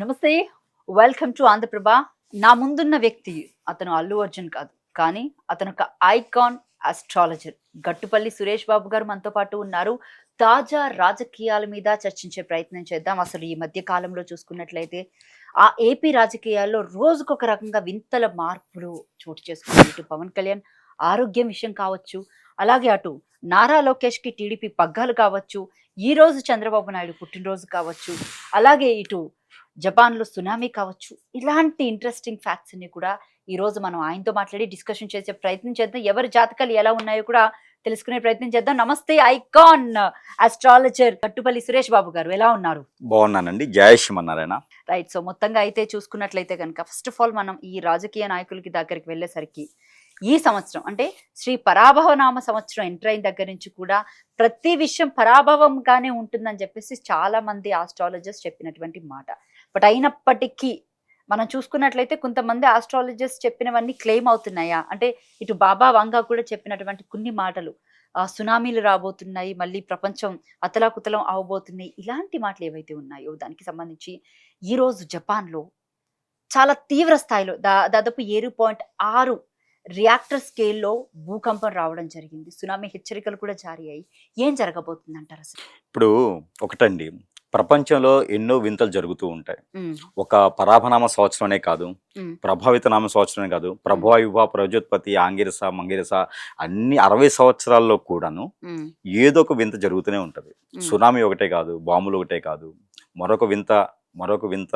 నమస్తే. Welcome to Andhraprabha. నా ముందున్న వ్యక్తి అతను అల్లు అర్జున్ కాదు. కానీ అతను ఒక ఐకాన్ ఆస్ట్రాలజర్. గట్టుపల్లి సురేష్ బాబు గారు మనతో పాటు ఉన్నారు. తాజా రాజకీయాల మీద చర్చించే ప్రయత్నం చేద్దాం. అసలు ఈ మధ్య కాలంలో చూసుకున్నట్లయితే ఆ ఏపీ రాజకీయాల్లో రోజుకొక రకంగా వింతల మార్పులు చోటు చేసుకున్నాయి. ఇటు పవన్ కళ్యాణ్ ఆరోగ్యం విషయం కావచ్చు, అలాగే అటు నారా లోకేష్‌కి టీడీపీ పగ్గాలు కావచ్చు, ఈ రోజు చంద్రబాబు నాయుడు పుట్టినరోజు కావచ్చు, అలాగే ఇటు జపాన్‌లో సునామీ కావచ్చు. ఇలాంటి ఇంట్రెస్టింగ్ ఫ్యాక్ట్స్ అన్ని కూడా ఈరోజు మనం ఆయనతో మాట్లాడి డిస్కషన్ చేసే ప్రయత్నం చేద్దాం. ఎవరి జాతకాలు ఎలా ఉన్నాయో కూడా తెలుసుకునే ప్రయత్నం చేద్దాం. నమస్తే ఐకాన్ ఆస్ట్రాలజర్ గట్టుపల్లి సురేష్ బాబు గారు, ఎలా ఉన్నారు? బాగున్నానండి. జయ శ్రీమన్నారాయణ. రైట్. సో మొత్తంగా అయితే చూసుకున్నట్లయితే కనుక ఫస్ట్ ఆఫ్ ఆల్ మనం ఈ రాజకీయ నాయకులకి దగ్గరికి వెళ్ళేసరికి ఈ సంవత్సరం అంటే శ్రీ పరాభవనామ సంవత్సరం ఎంటర్ అయిన దగ్గర నుంచి కూడా ప్రతి విషయం పరాభవంగానే ఉంటుందని చెప్పేసి చాలా మంది ఆస్ట్రాలజర్స్ చెప్పినటువంటి మాట. బట్ అయినప్పటికీ మనం చూసుకున్నట్లయితే కొంతమంది ఆస్ట్రాలజర్స్ చెప్పినవన్నీ క్లెయిమ్ అవుతున్నాయా అంటే ఇటు బాబా వంగా కూడా చెప్పినటువంటి కొన్ని మాటలు, సునామీలు రాబోతున్నాయి, మళ్ళీ ప్రపంచం అతలాకుతలం అవబోతున్నాయి, ఇలాంటి మాటలు ఏవైతే ఉన్నాయో దానికి సంబంధించి ఈరోజు జపాన్లో చాలా తీవ్ర స్థాయిలో దాదాపు 7.6 రియాక్టర్ స్కేల్లో భూకంపం రావడం జరిగింది. సునామీ హెచ్చరికలు కూడా జారీ అయ్యి ఏం జరగబోతుంది అంటారు అసలు? ఇప్పుడు ఒకటండి, ప్రపంచంలో ఎన్నో వింతలు జరుగుతూ ఉంటాయి. ఉమ్, ఒక పరాభనామ సంవత్సరమే కాదు, ఉమ్, ప్రభావిత నామ సంవత్సరమే కాదు, ప్రభావిభ ప్రజోత్పత్తి ఆంగిరస మంగిరస అన్ని 60 సంవత్సరాల్లో కూడాను ఉమ్, ఏదో ఒక వింత జరుగుతూనే ఉంటుంది. ఉమ్, సునామీ ఒకటే కాదు, బాంబులు ఒకటే కాదు, మరొక వింత మరొక వింత,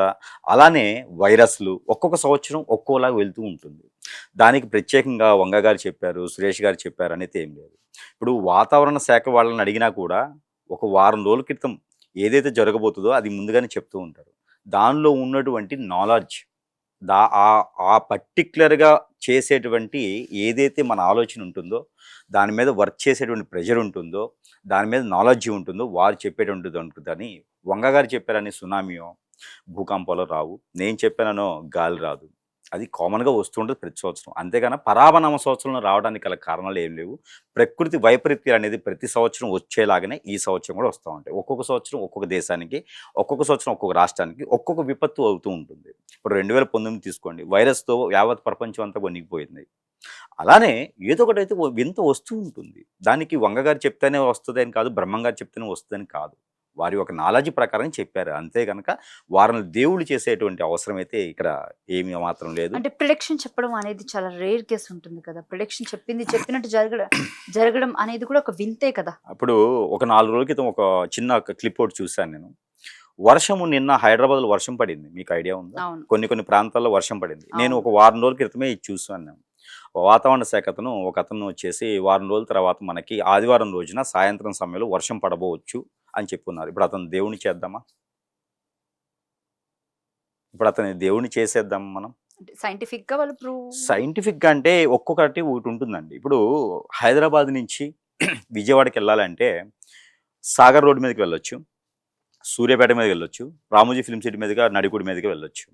అలానే వైరస్లు ఒక్కొక్క సంవత్సరం ఒక్కోలాగా వెళ్తూ ఉంటుంది. దానికి ప్రత్యేకంగా వంగ గారు చెప్పారు, సురేష్ గారు చెప్పారు అనేది ఏం లేదు. ఇప్పుడు వాతావరణ శాఖ వాళ్ళని అడిగినా కూడా ఒక వారం రోజుల క్రితం ఏదైతే జరగబోతుందో అది ముందుగానే చెప్తూ ఉంటారు. దానిలో ఉన్నటువంటి నాలెడ్జ్, ఆ పర్టిక్యులర్గా చేసేటువంటి ఏదైతే మన ఆలోచన ఉంటుందో, దాని మీద వర్క్ చేసేటువంటి ప్రెషర్ ఉంటుందో, దాని మీద నాలెడ్జ్ ఉంటుందో వారు చెప్పేటువంటిది ఉంటుందని వంగ గారు చెప్పారని సునామీయో భూకంపాలు రావు, నేను చెప్పానో గాలి రాదు. అది కామన్గా వస్తుంటుంది ప్రతి సంవత్సరం. అంతేగాని పరాభనామ సంవత్సరంలో రావడానికి గల కారణాలు ఏం లేవు. ప్రకృతి వైపరీత్యాలు అనేది ప్రతి సంవత్సరం వచ్చేలాగానే ఈ సంవత్సరం కూడా వస్తూ ఉంటాయి. ఒక్కొక్క సంవత్సరం ఒక్కొక్క దేశానికి, ఒక్కొక్క సంవత్సరం ఒక్కొక్క రాష్ట్రానికి ఒక్కొక్క విపత్తు అవుతూ ఉంటుంది. ఇప్పుడు 2019 తీసుకోండి, వైరస్తో యావత్ ప్రపంచం అంతా వణికిపోయింది. అలానే ఏదో ఒకటైతే వింత వస్తూ ఉంటుంది. దానికి వంగ గారు చెప్తేనే వస్తుంది అని కాదు, బ్రహ్మం గారు చెప్తేనే వస్తుందని కాదు, వారి ఒక నాలెడ్జ్ ప్రకారం చెప్పారు. అంతే కనుక వారిని దేవుళ్ళు చేసేటువంటి అవసరం అయితే ఇక్కడ ఏమీ మాత్రం లేదు. అంటే ప్రిడిక్షన్ చెప్పడం అనేది చాలా రేర్ కేస్ ఉంటుంది కదా. ప్రిడిక్షన్ చెప్పినట్టు జరగడం అనేది కూడా ఒక వింతే కదా. అప్పుడు ఒక 4 రోజుల క్రితం ఒక చిన్న క్లిప్ ఒకటి చూశాను నేను. వర్షము నిన్న హైదరాబాద్లో వర్షం పడింది, మీకు ఐడియా ఉందా? అవును. కొన్ని ప్రాంతాల్లో వర్షం పడింది. నేను అవును. ఒక వారం రోజుల క్రితమే ఇది చూసాను నేను. వాతావరణ శాఖ ఒక అతను వచ్చేసి వారం రోజుల తర్వాత మనకి ఆదివారం రోజున సాయంత్రం సమయంలో వర్షం పడబోవచ్చు అని చెప్పున్నారు. ఇప్పుడు అతను దేవుని చేద్దామా? ఇప్పుడు అతని దేవుని చేసేద్దాం మనం? అంటే సైంటిఫిక్ గా వాళ్ళు ప్రూవ్ సైంటిఫిక్గా అంటే ఒక్కొక్కటి ఒకటి ఉంటుందండి. ఇప్పుడు హైదరాబాద్ నుంచి విజయవాడకి వెళ్ళాలంటే సాగర్ రోడ్డు మీదకి వెళ్ళొచ్చు, సూర్యాపేట మీదకి వెళ్ళొచ్చు, రామోజీ ఫిల్మ్ సిటీ మీదుగా నడికుడి మీదకి వెళ్ళొచ్చు.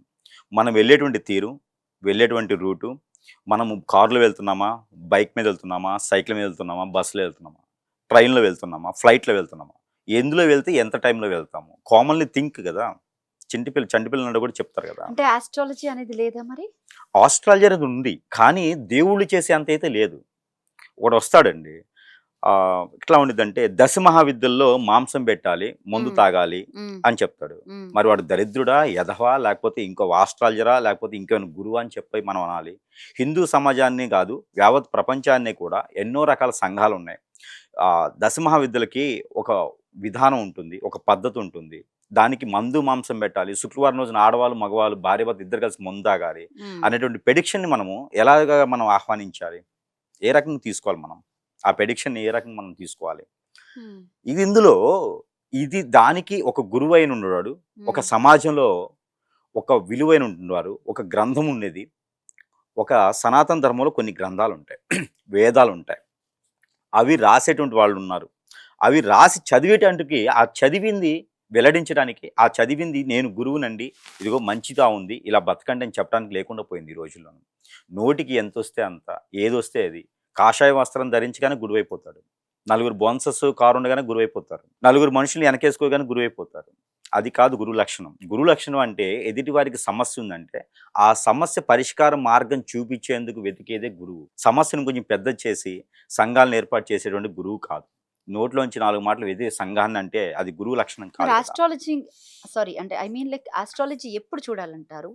మనం వెళ్ళేటువంటి తీరు, వెళ్ళేటువంటి రూటు, మనము కారులో వెళ్తున్నామా, బైక్ మీద వెళ్తున్నామా, సైకిల్ మీద వెళ్తున్నామా, బస్సులో వెళ్తున్నామా, ట్రైన్లో వెళ్తున్నామా, ఫ్లైట్లో వెళ్తున్నామా, ఎందులో వెళ్తే ఎంత టైంలో వెళ్తాము, కామన్లీ థింక్ కదా. చంటిపిల్లలు కూడా చెప్తారు కదా. అంటే ఆస్ట్రాలజీ అనేది లేదా మరి? ఆస్ట్రాలజీ అనేది ఉంది, కానీ దేవుళ్ళు చేసే అంత అయితే లేదు. ఒకడు వస్తాడండి, ఇట్లా ఉండిద్దంటే దశ మహావిద్యల్లో మాంసం పెట్టాలి, మందు తాగాలి అని చెప్తాడు. మరి వాడు దరిద్రుడా, యధవా, లేకపోతే ఇంకో ఆస్ట్రాలజరా, లేకపోతే ఇంకేమైనా గురువు అని చెప్పి మనం అనాలి. హిందూ సమాజాన్ని కాదు, యావత్ ప్రపంచాన్ని కూడా ఎన్నో రకాల సంఘాలు ఉన్నాయి. దశ మహావిద్యలకి ఒక విధానం ఉంటుంది, ఒక పద్ధతి ఉంటుంది. దానికి మందు మాంసం పెట్టాలి, శుక్రవారం రోజున ఆడవాళ్ళు మగవాళ్ళు భార్య భర్త ఇద్దరు కలిసి మందు తాగాలి అనేటువంటి ప్రెడిక్షన్ని మనము ఎలాగా మనం ఆహ్వానించాలి, ఏ రకంగా తీసుకోవాలి, మనం ఆ ప్రెడిక్షన్ ఏ రకంగా మనం తీసుకోవాలి. ఇది ఇందులో ఇది దానికి ఒక గురువు అయిన ఉండేవాడు, ఒక సమాజంలో ఒక విలువైన ఉండేవారు, ఒక గ్రంథం ఉండేది. ఒక సనాతన ధర్మంలో కొన్ని గ్రంథాలు ఉంటాయి, వేదాలు ఉంటాయి. అవి రాసేటువంటి వాళ్ళు ఉన్నారు. అవి రాసి చదివేటానికి, ఆ చదివింది వెల్లడించడానికి, ఆ చదివింది నేను గురువునండి, ఇదిగో మంచిగా ఉంది, ఇలా బతకండి అని చెప్పడానికి లేకుండా పోయింది ఈ రోజుల్లో. నోటికి ఎంత వస్తే అంత, ఏదొస్తే అది, కాషాయ వస్త్రం ధరించగానే గురువైపోతాడు. నలుగురు బోన్సస్ కారు ఉండగానే గురువు అయిపోతారు. నలుగురు మనుషులు వెనకేసుకోగానే గురువు అయిపోతారు. అది కాదు గురువు లక్షణం. గురువు లక్షణం అంటే ఎదుటి వారికి సమస్య ఉందంటే ఆ సమస్య పరిష్కార మార్గం చూపించేందుకు వెతికేదే గురువు. సమస్యను కొంచెం పెద్దది చేసి సంఘాలను ఏర్పాటు చేసేటువంటి గురువు కాదు. నోట్లోంచి 4 మాటలు వెదికే సంఘాన్ని అంటే అది గురువు లక్షణం మరి కాదు కదా! ఆస్ట్రాలజీ సారీ అంటే ఐ మీన్ లైక్ ఆస్ట్రాలజీ ఎప్పుడు చూడాలంటారు?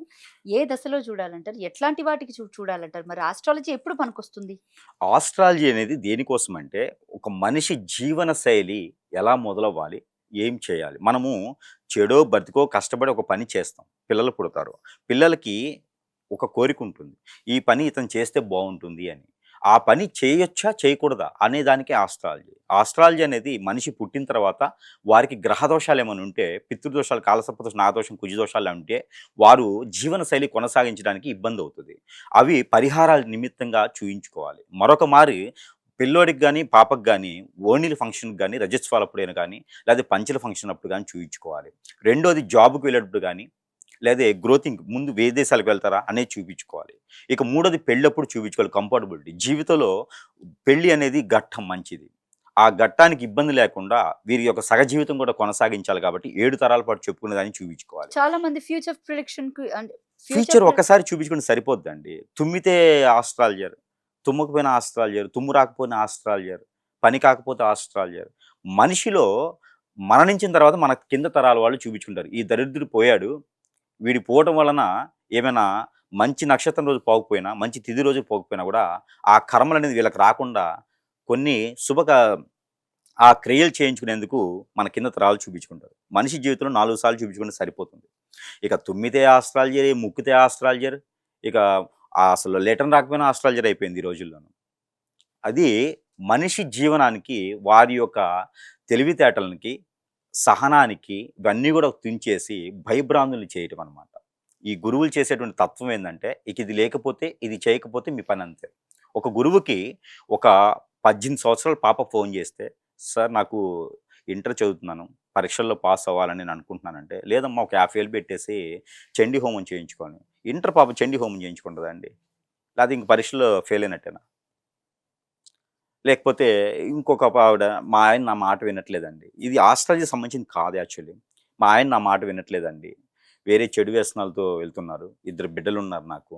ఏ దశలో చూడాలంటారు? ఎట్లాంటి వాటికి చూడాలంటారు? మరి ఆస్ట్రాలజీ ఎప్పుడు పనికొస్తుంది? ఆస్ట్రాలజీ అనేది దేనికోసం అంటే ఒక మనిషి జీవన శైలి ఎలా మొదలవ్వాలి? ఏం చేయాలి? మనము చెడో, బతికో కష్టపడి ఒక పని చేస్తాం. పిల్లలు పుడతారు. పిల్లలకి ఒక కోరిక ఉంటుంది. ఈ పని ఇతను చేస్తే బావుంటుంది అని. ఆ పని చేయొచ్చా? చేయకూడదా? అనే దానికే ఆస్ట్రాలజీ. ఆస్ట్రాలజీ అనేది మనిషి పుట్టిన తర్వాత వారికి గ్రహ దోషాలేమైనా ఉంటే, పితృదోషాలు, కాలసర్పదోషం, నాగదోషం, కుజదోషాలు ఉంటే వారు జీవన శైలి కొనసాగించడానికి ఇబ్బందవుతది. అవి పరిహారాల నిమిత్తంగా చూయించుకోవాలి. మరొక మారి పిల్లోడికి గాని, పాపకి గాని ఓణీల ఫంక్షన్‌కి గాని, రజస్వాలప్పుడైనా గాని, లేతే పంచెల ఫంక్షన్ అప్పుడు గాని చూయించుకోవాలి. రెండోది జాబ్‌కి వెళ్ళేటప్పుడు గాని, లేతే గ్రోతింగ్ ముందు విదేశాలకు వెళ్తారా అనేది చూపించుకోవాలి. ఇక మూడోది పెళ్ళప్పుడు చూపించుకోవాలి కంఫర్టబిలిటీ. జీవితంలో పెళ్లి అనేది ఘట్టం మంచిది. ఆ ఘట్టానికి ఇబ్బంది లేకుండా వీరి యొక్క సహజీవితం కూడా కొనసాగించాలి కాబట్టి 7 తరాల పాటు చెప్పుకునేదాన్ని చూపించుకోవాలి. చాలా మంది ఫ్యూచర్ ప్రిడిక్షన్‌కి అంటే ఫ్యూచర్ ఒక్కసారి చూపించుకుంటే సరిపోద్దండి. తుమ్మితే ఆస్ట్రాలజర్, తుమ్మకపోయినా ఆస్ట్రాలజర్, తుమ్ము రాకపోయినా ఆస్ట్రాలజర్, పని కాకపోతే ఆస్ట్రాలజర్. మనిషిలో మరణించిన తర్వాత మన కింద తరాల వాళ్ళు చూపించుకుంటారు. ఈ దరిద్రుడు పోయాడు. వీడు పోవటం వలన ఏమైనా మంచి నక్షత్రం రోజు పోకపోయినా, మంచి తిథి రోజు పోకపోయినా కూడా ఆ కర్మలనేది వీళ్ళకి రాకుండా కొన్ని ఆ క్రియలు చేయించుకునేందుకు మన కింద తరాలు చూపించుకుంటారు. మనిషి జీవితంలో 4 సార్లు చూపించుకుంటే సరిపోతుంది. ఇక తుమ్మితే ఆస్ట్రాలజర్, ముక్కితే ఆస్ట్రాలజర్, ఇక అసలు లెటర్ రాకపోయినా ఆస్ట్రాలజర్ అయిపోయింది ఈ రోజుల్లోను. అది మనిషి జీవనానికి వారి యొక్క తెలివితేటలకి, సహనానికి ఇవన్నీ కూడా తుంచేసి భయభ్రాంతుల్ని చేయటం అనమాట. ఈ గురువులు చేసేటువంటి తత్వం ఏందంటే, ఇక ఇది లేకపోతే, ఇది చేయకపోతే మీ పని అంతే. ఒక గురువుకి ఒక 18 సంవత్సరాల పాప ఫోన్ చేస్తే, "సార్ నాకు ఇంటర్ చదువుతున్నాను. పరీక్షల్లో పాస్ అవ్వాలని నేను అనుకుంటున్నానంటే," "లేదమ్మా ఒక 50,000 పెట్టేసి చండీ హోమం చేయించుకోని." ఇంటర్ పాప చండీ హోమం చేయించుకుంటదా అండి? లేతే ఇంక పరీక్షలో ఫెయిల్ అయినట్టేనా? లేకపోతే ఇంకొక ఆవిడ, "మా ఆయన నా మాట వినట్లేదండి." ఇది ఆస్ట్రాలజీకి సంబంధించింది కాదు యాక్చువల్లీ. "మా ఆయన నా మాట వినట్లేదండి. వేరే చెడు వ్యసనాలతో వెళ్తున్నారు. 2 బిడ్డలున్నారు నాకు.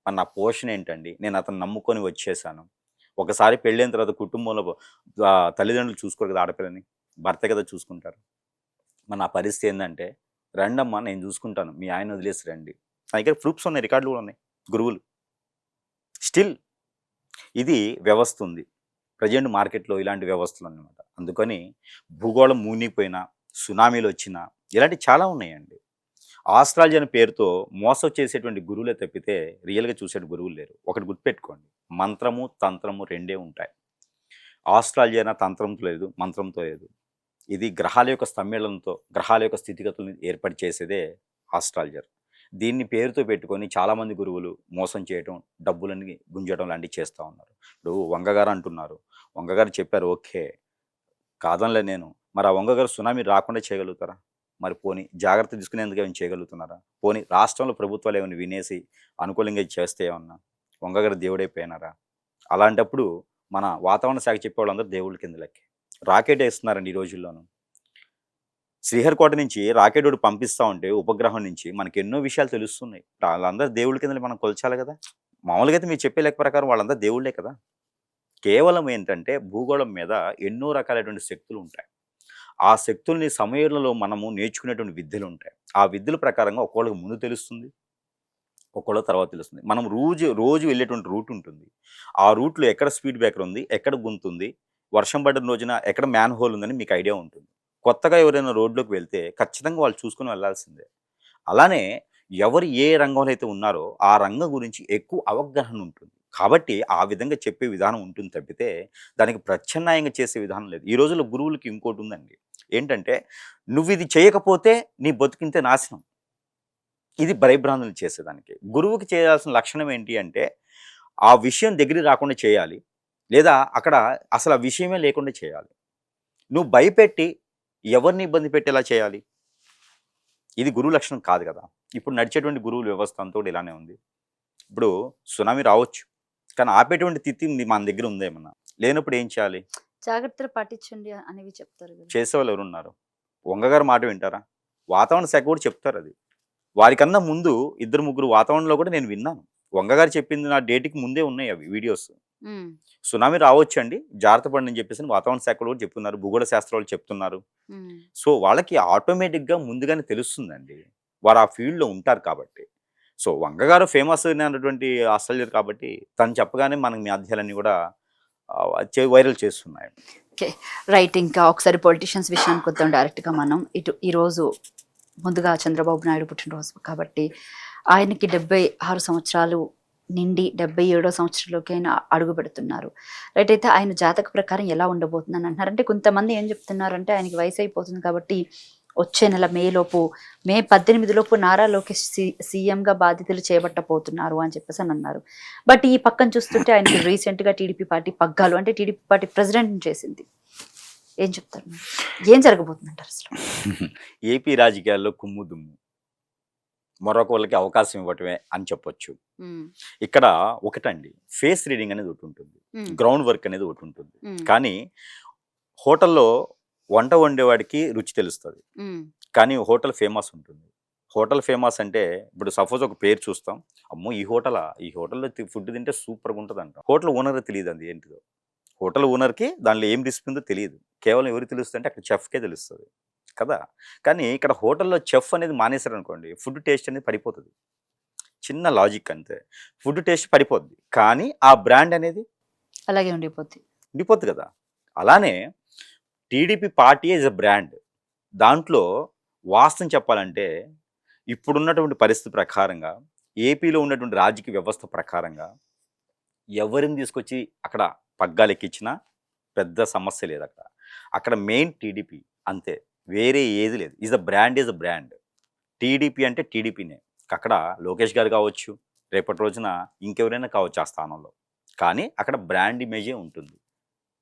మరి నా పోషణ ఏంటండి? నేను అతన్ని నమ్ముకొని వచ్చేసాను." ఒకసారి పెళ్ళైన తర్వాత కుటుంబంలో తల్లిదండ్రులు చూసుకోరు కదా ఆడపిల్లని. భర్తే కదా చూసుకుంటారు. మరి నా పరిస్థితి ఏందంటే, "రండమ్మా నేను చూసుకుంటాను. మీ ఆయన్ని వదిలేసి రండి." నా దగ్గర ప్రూఫ్స్ ఉన్నాయి. రికార్డులు కూడా ఉన్నాయి. గురువులు. స్టిల్ ఇది వ్యవస్థ ఉంది. ప్రెజెంట్ మార్కెట్‌లో ఇలాంటి వ్యవస్థలున్నమాట. అందుకని భూగోళం మునిగిపోయినా, సునామీలొచ్చినా ఇలాంటివి చాలా ఉన్నాయండి. ఆస్ట్రాలజీ అనే పేరుతో మోసం చేసేటువంటి గురువులే తప్పితే రియల్‌గా చూసే గురువులు లేరు. ఒకటి గుర్తుపెట్టుకోండి. మంత్రము, తంత్రము రెండే ఉంటాయి. ఆస్ట్రాలజీ అయినా తంత్రంతో లేదు, మంత్రంతో లేదు. ఇది గ్రహాల యొక్క సమ్మేళనంతో, గ్రహాల యొక్క స్థితిగతులను ఏర్పాటు చేసేదే ఆస్ట్రాలజర్. దీన్ని పేరుతో పెట్టుకొని చాలామంది గురువులు మోసం చేయటం, డబ్బులని గుంజడం లాంటివి చేస్తా ఉన్నారు. ఇప్పుడు వంగగారు అంటున్నారు. వంగగారు చెప్పారు ఓకే. కాదనలే నేను. మరి ఆ వంగగారు సునామీ రాకుండా చేయగలుగుతారా? మరి పోనీ జాగ్రత్త తీసుకునేందుకు ఏమైనా చేయగలుగుతున్నారా? పోనీ రాష్ట్రంలో ప్రభుత్వాలు ఏమైనా వినేసి అనుకూలంగా ఇది చేస్తే ఏమన్నా వంగగారు దేవుడైపోయినారా? అలాంటప్పుడు మన వాతావరణ శాఖ చెప్పేవాళ్ళందరూ దేవుళ్ళ కింద లెక్కే. రాకెట్ ఏస్తున్నారండి ఈ రోజుల్లోను. శ్రీహరికోట నుంచి రాకెటోడు పంపిస్తా ఉంటే ఉపగ్రహం నుంచి మనకెన్నో విషయాలు తెలుస్తున్నాయి. ఆళ్ళందరూ దేవుళ్ళ కింద మనం కొలచాలి గదా! మామూలుగా అయితే మీరు చెప్పే లెక్క ప్రకారం వాళ్ళందరూ దేవుళ్ళే కదా! కేవలం ఏంటంటే భూగోళం మీద ఎన్నో రకాలైనటువంటి శక్తులుంటాయి. ఆ శక్తుల్ని సమయంలో మనము నేర్చుకునేటువంటి విద్యలుంటాయి. ఆ విద్యల ప్రకారంగా ఒక్కోళ్ళకి ముందు తెలుస్తుంది. ఒక్కోళ్ళకి తర్వాత తెలుస్తుంది. మనం రోజు వెళ్ళేటువంటి రూట్ ఉంటుంది. ఆ రూట్‌లో ఎక్కడ స్పీడ్ బ్రేకర్ ఉంది, ఎక్కడ గుంతుంది, వర్షం పడిన రోజున ఎక్కడ మ్యాన్ హోల్ ఉందని మీకు ఐడియా ఉంటుంది. కొత్తగా ఎవరైనా రోడ్‌లోకి వెళ్తే ఖచ్చితంగా వాళ్ళు చూసుకొని వెళ్ళాల్సిందే. అలానే ఎవరు ఏ రంగంలో అయితే ఉన్నారో ఆ రంగం గురించి ఎక్కువ అవగాహన ఉంటుంది. కాబట్టి ఆ విధంగా చెప్పే విధానం ఉంటుంది తప్పితే దానికి ప్రత్యామ్నాయంగా చేసే విధానం లేదు. ఈ రోజుల్లో గురువులకి ఇంకోటుందండి. ఏంటంటే నువ్విది చేయకపోతే నీ బతుకింతే నాశనం. ఇది భయభ్రాంతులు చేసేదానికి. గురువుకి చేయాల్సిన లక్షణం ఏంటి అంటే ఆ విషయం దగ్గరికి రాకుండా చేయాలి. లేదా అక్కడ అసలు ఆ విషయమే లేకుండా చేయాలి. నువ్వు భయపెట్టి ఎవరిని ఇబ్బంది పెట్టేలా చేయాలి? ఇది గురువు లక్షణం కాదు కదా! ఇప్పుడు నడిచేటువంటి గురువుల వ్యవస్థ అంతా కూడా ఇలానే ఉంది. ఇప్పుడు సునామీ రావచ్చు. కానీ ఆపేటువంటి తిథి మన దగ్గర ఉందా ఏమన్నా? లేనప్పుడు ఏం చేయాలి? జాగ్రత్తలు పాటించండి అనేవి చెప్తారు కదా. చేసేవాళ్ళు ఎవరున్నారు? వంగగారు మాట వింటారా? వాతావరణ శాఖ కూడా చెప్తారు అది. వారికన్నా ముందు ఇద్దరు ముగ్గురు వాతావరణంలో కూడా నేను విన్నాను. వంగగారు చెప్పింది నా డేట్‌కి ముందే ఉన్నాయి అవి వీడియోస్. ఉమ్, సునామీ రావచ్చండి. జాగ్రత్త పడండి అని చెప్పేసి వాతావరణ శాఖ కూడా చెప్తున్నారు. భూగోళ శాస్త్రాలు చెప్తున్నారు. ఉమ్. సో, వాళ్ళకి ఆటోమేటిక్‌గా ముందుగానే తెలుస్తుందండి. వారు ఆ ఫీల్డ్‌లో ఉంటారు కాబట్టి. సో, వంగగారు ఫేమస్ అయినటువంటి ఆస్ట్రేలియర్ కాబట్టి తను చెప్పగానే మనకి మాధ్యాలన్నీ కూడా వైరల్ చేస్తున్నాయి. Okay, right. ఇంకా ఒకసారి పొలిటీషియన్స్ విషయానికి వద్దాం డైరెక్ట్గా మనం. ఈరోజు ముందుగా చంద్రబాబు నాయుడు పుట్టినరోజు కాబట్టి ఆయనకి 76 సంవత్సరాలు నిండి 77వ సంవత్సరంలోకి ఆయన అడుగు పెడుతున్నారు. రైట్, అయితే ఆయన జాతక ప్రకారం ఎలా ఉండబోతుందని అంటున్నారు. అంటే కొంతమంది ఏం చెప్తున్నారంటే ఆయనకి వయసు అయిపోతుంది కాబట్టి వచ్చే నెల మే 18 లోపు నారా లోకేష్ సీఎంగా బాధ్యతలు చేపట్టబోతున్నారు అని చెప్పేసి అని అన్నారు. బట్ ఈ పక్కన చూస్తుంటే ఆయనకి రీసెంట్గా టీడీపీ పార్టీ పగ్గాలు అంటే టీడీపీ పార్టీ ప్రెసిడెంట్ చేసింది. ఏం చెప్తారు మీరు? ఏం జరగబోతుందంటారు అసలు? ఏపీ రాజకీయాల్లో కుమ్ముదుమ్ము. మరొక వాళ్ళకి అవకాశం ఇవ్వటమే అని చెప్పొచ్చు. ఉమ్, ఇక్కడ ఒకటండి, ఫేస్ రీడింగ్ అనేది ఒకటి ఉంటుంది. ఉమ్, గ్రౌండ్ వర్క్ అనేది ఒకటి ఉంటుంది. ఉమ్, కానీ హోటల్‌లో వంట వండేవాడికి రుచి తెలుస్తది. ఉమ్, కానీ హోటల్ ఫేమస్ ఉంటుంది. హోటల్ ఫేమస్ అంటే ఇప్పుడు సపోజ్ ఒక పేరు చూస్తాం. అమ్మో! ఈ హోటలా? ఈ హోటల్‌లో ఫుడ్ తింటే సూపర్‌గా ఉంటదంటాం. హోటల్ ఓనర్‌కి తెలీదండి ఏంటిదో. హోటల్ ఓనర్‌కి దానిలో ఏం రెసిపీ ఉందో తెలీదు. కేవలం ఎవరికి తెలుస్తదంటే అక్కడ చెఫ్‌కే తెలుస్తది కదా! కానీ ఇక్కడ హోటల్‌లో చెఫ్ అనేది మానేసారనుకోండి, ఫుడ్ టేస్ట్ అనేది పడిపోతది. చిన్న లాజిక్ అంతే. ఫుడ్ టేస్ట్ పడిపోద్ది. కానీ ఆ బ్రాండ్ అనేది అలాగే ఉండిపోద్ది. ఉండిపోద్ది కదా! అలానే TDP party is a brand. దాంట్లో వాస్తవం చెప్పాలంటే ఇప్పుడున్నటువంటి పరిస్థితి ప్రకారంగా, ఏపీలో ఉన్నటువంటి రాజకీయ వ్యవస్థ ప్రకారంగా ఎవరిని తీసుకొచ్చి అక్కడ పగ్గాలెక్కించినా పెద్ద సమస్య లేదక్కడ. అక్కడ మెయిన్ టీడీపీ అంతే. వేరే ఏది లేదు. Is a brand. టీడీపీ అంటే టీడీపీనే. అక్కడ లోకేష్ గారు కావచ్చు, రేపటి రోజున ఇంకెవరైనా కావచ్చు ఆ స్థానంలో. కానీ అక్కడ బ్రాండ్ ఇమేజే ఉంటుంది.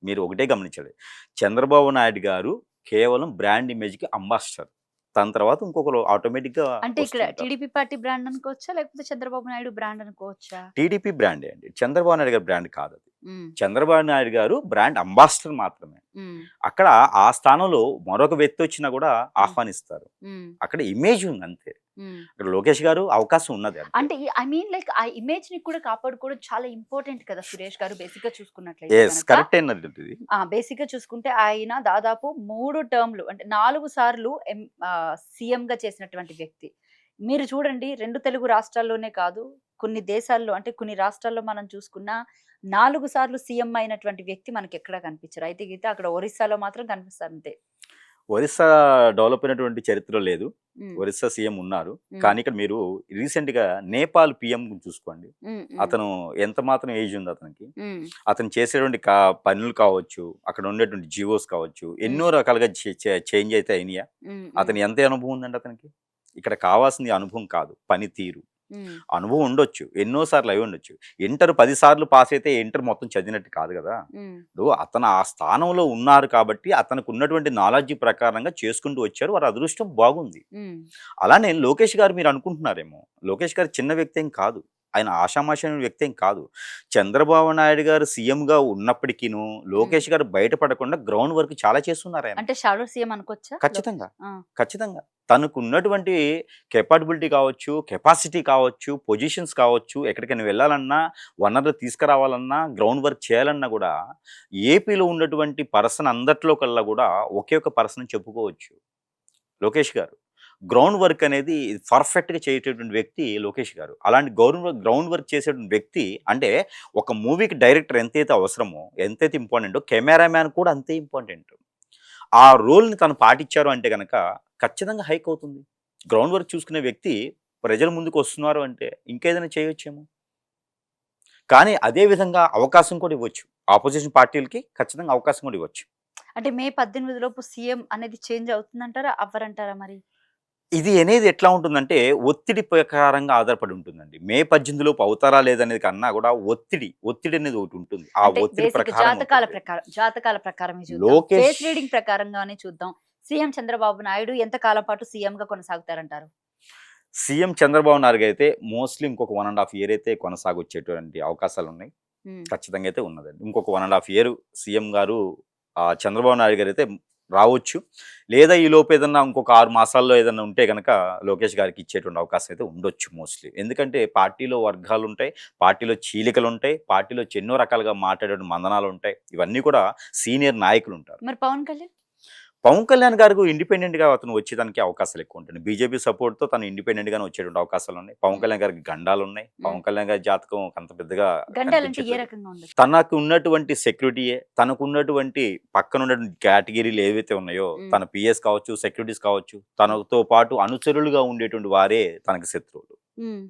మీరు ఒకటే గమనించాలి. చంద్రబాబు నాయుడు గారు కేవలం బ్రాండ్ ఇమేజ్‌కి అంబాసిడర్. తన తర్వాత ఇంకొకరు ఆటోమేటిక్‌గా అంటే ఇక్కడ వస్తుంటారు. టీడీపీ పార్టీ బ్రాండ్ అనుకోవచ్చా, లేకపోతే చంద్రబాబు నాయుడు బ్రాండ్ అనుకోవచ్చా? టీడీపీ బ్రాండే అండి. చంద్రబాబు నాయుడు గారి బ్రాండ్ కాదది. ఉమ్, చంద్రబాబు నాయుడు గారు బ్రాండ్ అంబాసిడర్ మాత్రమే. ఉమ్, అక్కడ ఆ స్థానంలో మరొక వ్యక్తి వచ్చినా కూడా ఆహ్వానిస్తారు. ఉమ్, అక్కడ ఇమేజ్ ఉంది అంతే. ఉమ్. ఇక్కడ లోకేష్ గారు అవకాశం ఉన్నది అంతే. అంటే ఐ మీన్ లైక్ ఆ ఇమేజ్ ని కూడా కాపాడుకోవడం చాలా ఇంపార్టెంట్ కదా సురేష్ గారు. బేసిక్ గా చూసుకున్నట్లయితే యెస్, కనుక కరెక్ట్ అయినది ఇది. బేసిక్ గా చూసుకుంటే ఆయన దాదాపు 3 టర్మ్లు అంటే 4 సార్లు సీఎం గా చేసినటువంటి వ్యక్తి. మీరు చూడండి, 2 తెలుగు రాష్ట్రాల్లోనే కాదు, కొన్ని దేశాల్లో అంటే కొన్ని రాష్ట్రాల్లో మనం చూసుకున్న 4 సార్లు సీఎం అయినటువంటి వ్యక్తి మనకి ఎక్కడా కనిపించరు. అయితే గీత అక్కడ ఒరిస్సాలో మాత్రం కనిపిస్తారు అంతే. ఒరిస్సా డెవలప్ అయినటువంటి చరిత్ర లేదు. ఉమ్, ఒరిస్సా సీఎం ఉన్నారు. ఉమ్, కానీ ఇక్కడ మీరు రీసెంట్‌గా నేపాల్ పీఎం చూసుకోండి. ఉమ్, ఉమ్, అతను ఎంత మాత్రం ఏజ్ ఉంది అతనికి. ఉమ్, అతను చేసేటువంటి పనులు కావచ్చు, అక్కడ ఉండేటువంటి జీవోస్ కావచ్చు, ఎన్నో రకాలుగా చేంజ్ అయితే అయినాయా? ఉమ్, అతను ఎంత అనుభవం ఉందండి అతనికి? ఇక్కడ కావాల్సింది అనుభవం కాదు, పనితీరు. ఉమ్, అనుభవం ఉండొచ్చు, ఎన్నో సార్లు అయి ఉండొచ్చు. ఇంటర్ 10 సార్లు పాస్ అయితే ఇంటర్ మొత్తం చదివినట్టు కాదు కదా! ఉమ్, ఇప్పుడు అతను ఆ స్థానంలో ఉన్నారు కాబట్టి అతనికి ఉన్నటువంటి నాలెడ్జ్ ప్రకారంగా చేసుకుంటూ వచ్చారు. వారి అదృష్టం బాగుంది. ఉమ్, అలానే లోకేష్ గారు మీరు అనుకుంటున్నారేమో, లోకేష్ గారు చిన్న వ్యక్తి ఏం కాదు. ఆయన ఆషామాషి అయిన వ్యక్తి ఏం కాదు. చంద్రబాబు నాయుడు గారు సీఎంగా ఉన్నప్పటికీను లోకేష్ గారు బయటపడకుండా గ్రౌండ్ వర్క్ చాలా చేస్తున్నారు ఆయన. అంటే షాడో సీఎం అనుకోవచ్చా? ఖచ్చితంగా. ఆ, ఖచ్చితంగా. తనకున్నటువంటి కేపబిలిటీ కావచ్చు, కెపాసిటీ కావచ్చు, పొజిషన్స్ కావచ్చు, ఎక్కడికైనా వెళ్ళాలన్నా, వనరులు తీసుకురావాలన్నా, గ్రౌండ్ వర్క్ చేయాలన్నా గూడా, ఏపీలో ఉన్నటువంటి పర్సన్ అందట్లో కల్లా గూడా ఒకే ఒక పర్సన్ అని చెప్పుకోవచ్చు. లోకేష్ గారు. గ్రౌండ్ వర్క్ అనేది పర్ఫెక్ట్‌గా చేసేటటువంటి వ్యక్తి లోకేష్ గారు. అలాంటి గ్రౌండ్ వర్క్ చేసేటువంటి వ్యక్తి అంటే ఒక మూవీకి డైరెక్టర్ ఎంతైతే అవసరమో, ఎంతైతే ఇంపార్టెంటో కెమెరామ్యాన్ కూడా అంతే ఇంపార్టెంట్. ఆ రోల్‌ని తను పాటించారు అంటే గనక ఖచ్చితంగా హైక్ అవుతుంది. గ్రౌండ్ వర్క్ చూసుకునే వ్యక్తి ప్రజల ముందుకు వస్తున్నారు అంటే ఇంకేదైనా చేయొచ్చేమో. కానీ అదే విధంగా అవకాశం కూడా ఇవ్వచ్చు. అపోజిషన్ పార్టీలకి ఖచ్చితంగా అవకాశం కూడా ఇవ్వచ్చు. అంటే మే 18 లోపు సీఎం అనేది చేంజ్ అవుతుందంటారా? అవ్వరంటారా మరి? ఇది అనేది ఎట్లా ఉంటుందంటే ఒత్తిడి ప్రకారంగా ఆధారపడి ఉంటుందండి. మే 18 లోపు అవుతారా లేదనేది కన్నా కూడా ఒత్తిడి అనేది ఒకటి ఉంటుంది. ఆ అంటే ఒత్తిడి బేసిక్ ప్రకారం ఉంటుంది. జాతకాల ప్రకారమే చూద్దాం. లోకేష్ ఫేస్ రీడింగ్ ప్రకారంగానే చూద్దాం. సీఎం చంద్రబాబు నాయుడు ఎంత కాలం పాటు సీఎం గా కొనసాగుతారంటారు? సీఎం చంద్రబాబు నాయుడు అయితే మోస్ట్‌లీ ఇంకొక 1½ ఇయర్ అయితే కొనసాగొచ్చేటువంటి అవకాశాలున్నాయి. హ్మ్. ఖచ్చితంగా అయితే ఉన్నదండి. ఇంకొక 1½ ఇయర్ సీఎం గారు చంద్రబాబు నాయుడు గారు అయితే రావచ్చు. లేదా ఈ లోపు ఏదన్నా ఇంకొక 6 మాసాల్లో ఏదన్నా ఉంటే గనక లోకేష్ గారికి ఇచ్చేటువంటి అవకాశం అయితే ఉండొచ్చు మోస్ట్‌లీ. ఎందుకంటే పార్టీలో వర్గాలుంటాయి, పార్టీలో చీలికలుంటాయి, పార్టీలో ఎన్నో రకాలుగా మాట్లాడే మందనాలుంటాయి. ఇవన్నీ కూడా సీనియర్ నాయకులుంటారు. మరి పవన్ కళ్యాణ్? పవన్ కళ్యాణ్ గారు ఇండిపెండెంట్‌గా అతను వచ్చేదానికి అవకాశాలు ఎక్కువ ఉంటాయి. బీజేపీ సపోర్ట్‌తో తను ఇండిపెండెంట్‌గానే వచ్చేటువంటి అవకాశాలున్నాయి. పవన్ కళ్యాణ్ గారికి గండాలున్నాయి. పవన్ కళ్యాణ్ గారి జాతకం అంత పెద్దగా గండాలంటే ఏ కనిపించట్లేదు. రకంగా ఉండొచ్చు? తనకు ఉన్నటువంటి సెక్యూరిటీయే, తనకున్నటువంటి పక్కన ఉన్నటువంటి కేటగిరీలు ఏవైతే ఉన్నాయో, తన పీఎస్ కావచ్చు, సెక్యూరిటీస్ కావచ్చు, తనతో పాటు అనుచరులుగా ఉండేటువంటి వారే తనకి శత్రువులు. హ్మ్.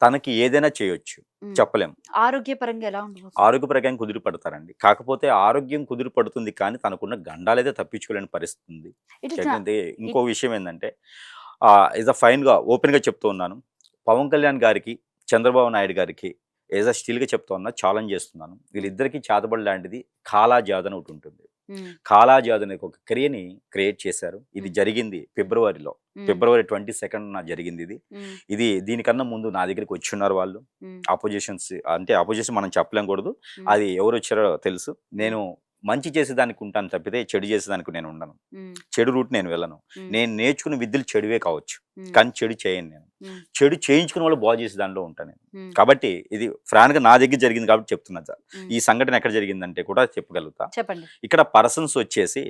తనకి ఏదైనా చేయొచ్చు. హ్మ్. చెప్పలేం. ఆరోగ్యపరంగా ఎలా ఉండబోతుంది? ఆరోగ్యపరంగా కుదిరి పడతారండి. కాకపోతే ఆరోగ్యం కుదిరి పడుతుంది కానీ తనకున్న గండాలైతే తప్పించుకోలేని పరిస్థితి ఉంది. ఇటు ఎందుకంటే ఇంకో విషయం ఏందంటే ఈజ్ ఫైన్‌గా ఓపెన్‌గా చెప్తూ ఉన్నాను. పవన్ కళ్యాణ్ గారికి, చంద్రబాబు నాయుడు గారికి స్టిల్‌గా చెప్తూ ఉన్నా, ఛాలెంజ్ చేస్తున్నాను. వీళ్ళిద్దరికీ చేతబడి లాంటిది కాలా జాద్ అని ఒకటి ఉంటుంది. హ్మ్. కాలా జాద్ అనే ఒక క్రియని క్రియేట్ చేశారు. ఇది జరిగింది ఫిబ్రవరిలో. హ్మ్. ఫిబ్రవరి 22న జరిగింది ఇది. హ్మ్. ఇది దీనికన్నా ముందు నా దగ్గరికి వచ్చున్నారు వాళ్ళు. హ్మ్. అపోజిషన్ మనం చెప్పలేకూడదు. హ్మ్. అది ఎవరొచ్చారో తెలుసు. నేను మంచి చేసేదానికి ఉంటాను తప్పితే చెడు చేసేదానికి నేను ఉండను. హ్మ్. చెడు రూట్ నేను వెళ్ళను. హ్మ్. నేను నేర్చుకున్న విద్యలు చెడువే కావచ్చు. హ్మ్. కానీ చెడు చేయను నేను. హ్మ్. చెడు చేయించుకున్న వాళ్ళు బాగు చేసే దానిలో ఉంటాను నేను. హ్మ్. కాబట్టి ఇది ఫ్రాన్క్‌గా నా దగ్గర జరిగింది కాబట్టి చెప్తున్నా సార్. హ్మ్. ఈ సంఘటన ఎక్కడ జరిగిందంటే కూడా చెప్పగలుగుతా. చెప్పండి. ఇక్కడ పర్సన్స్ వచ్చేసి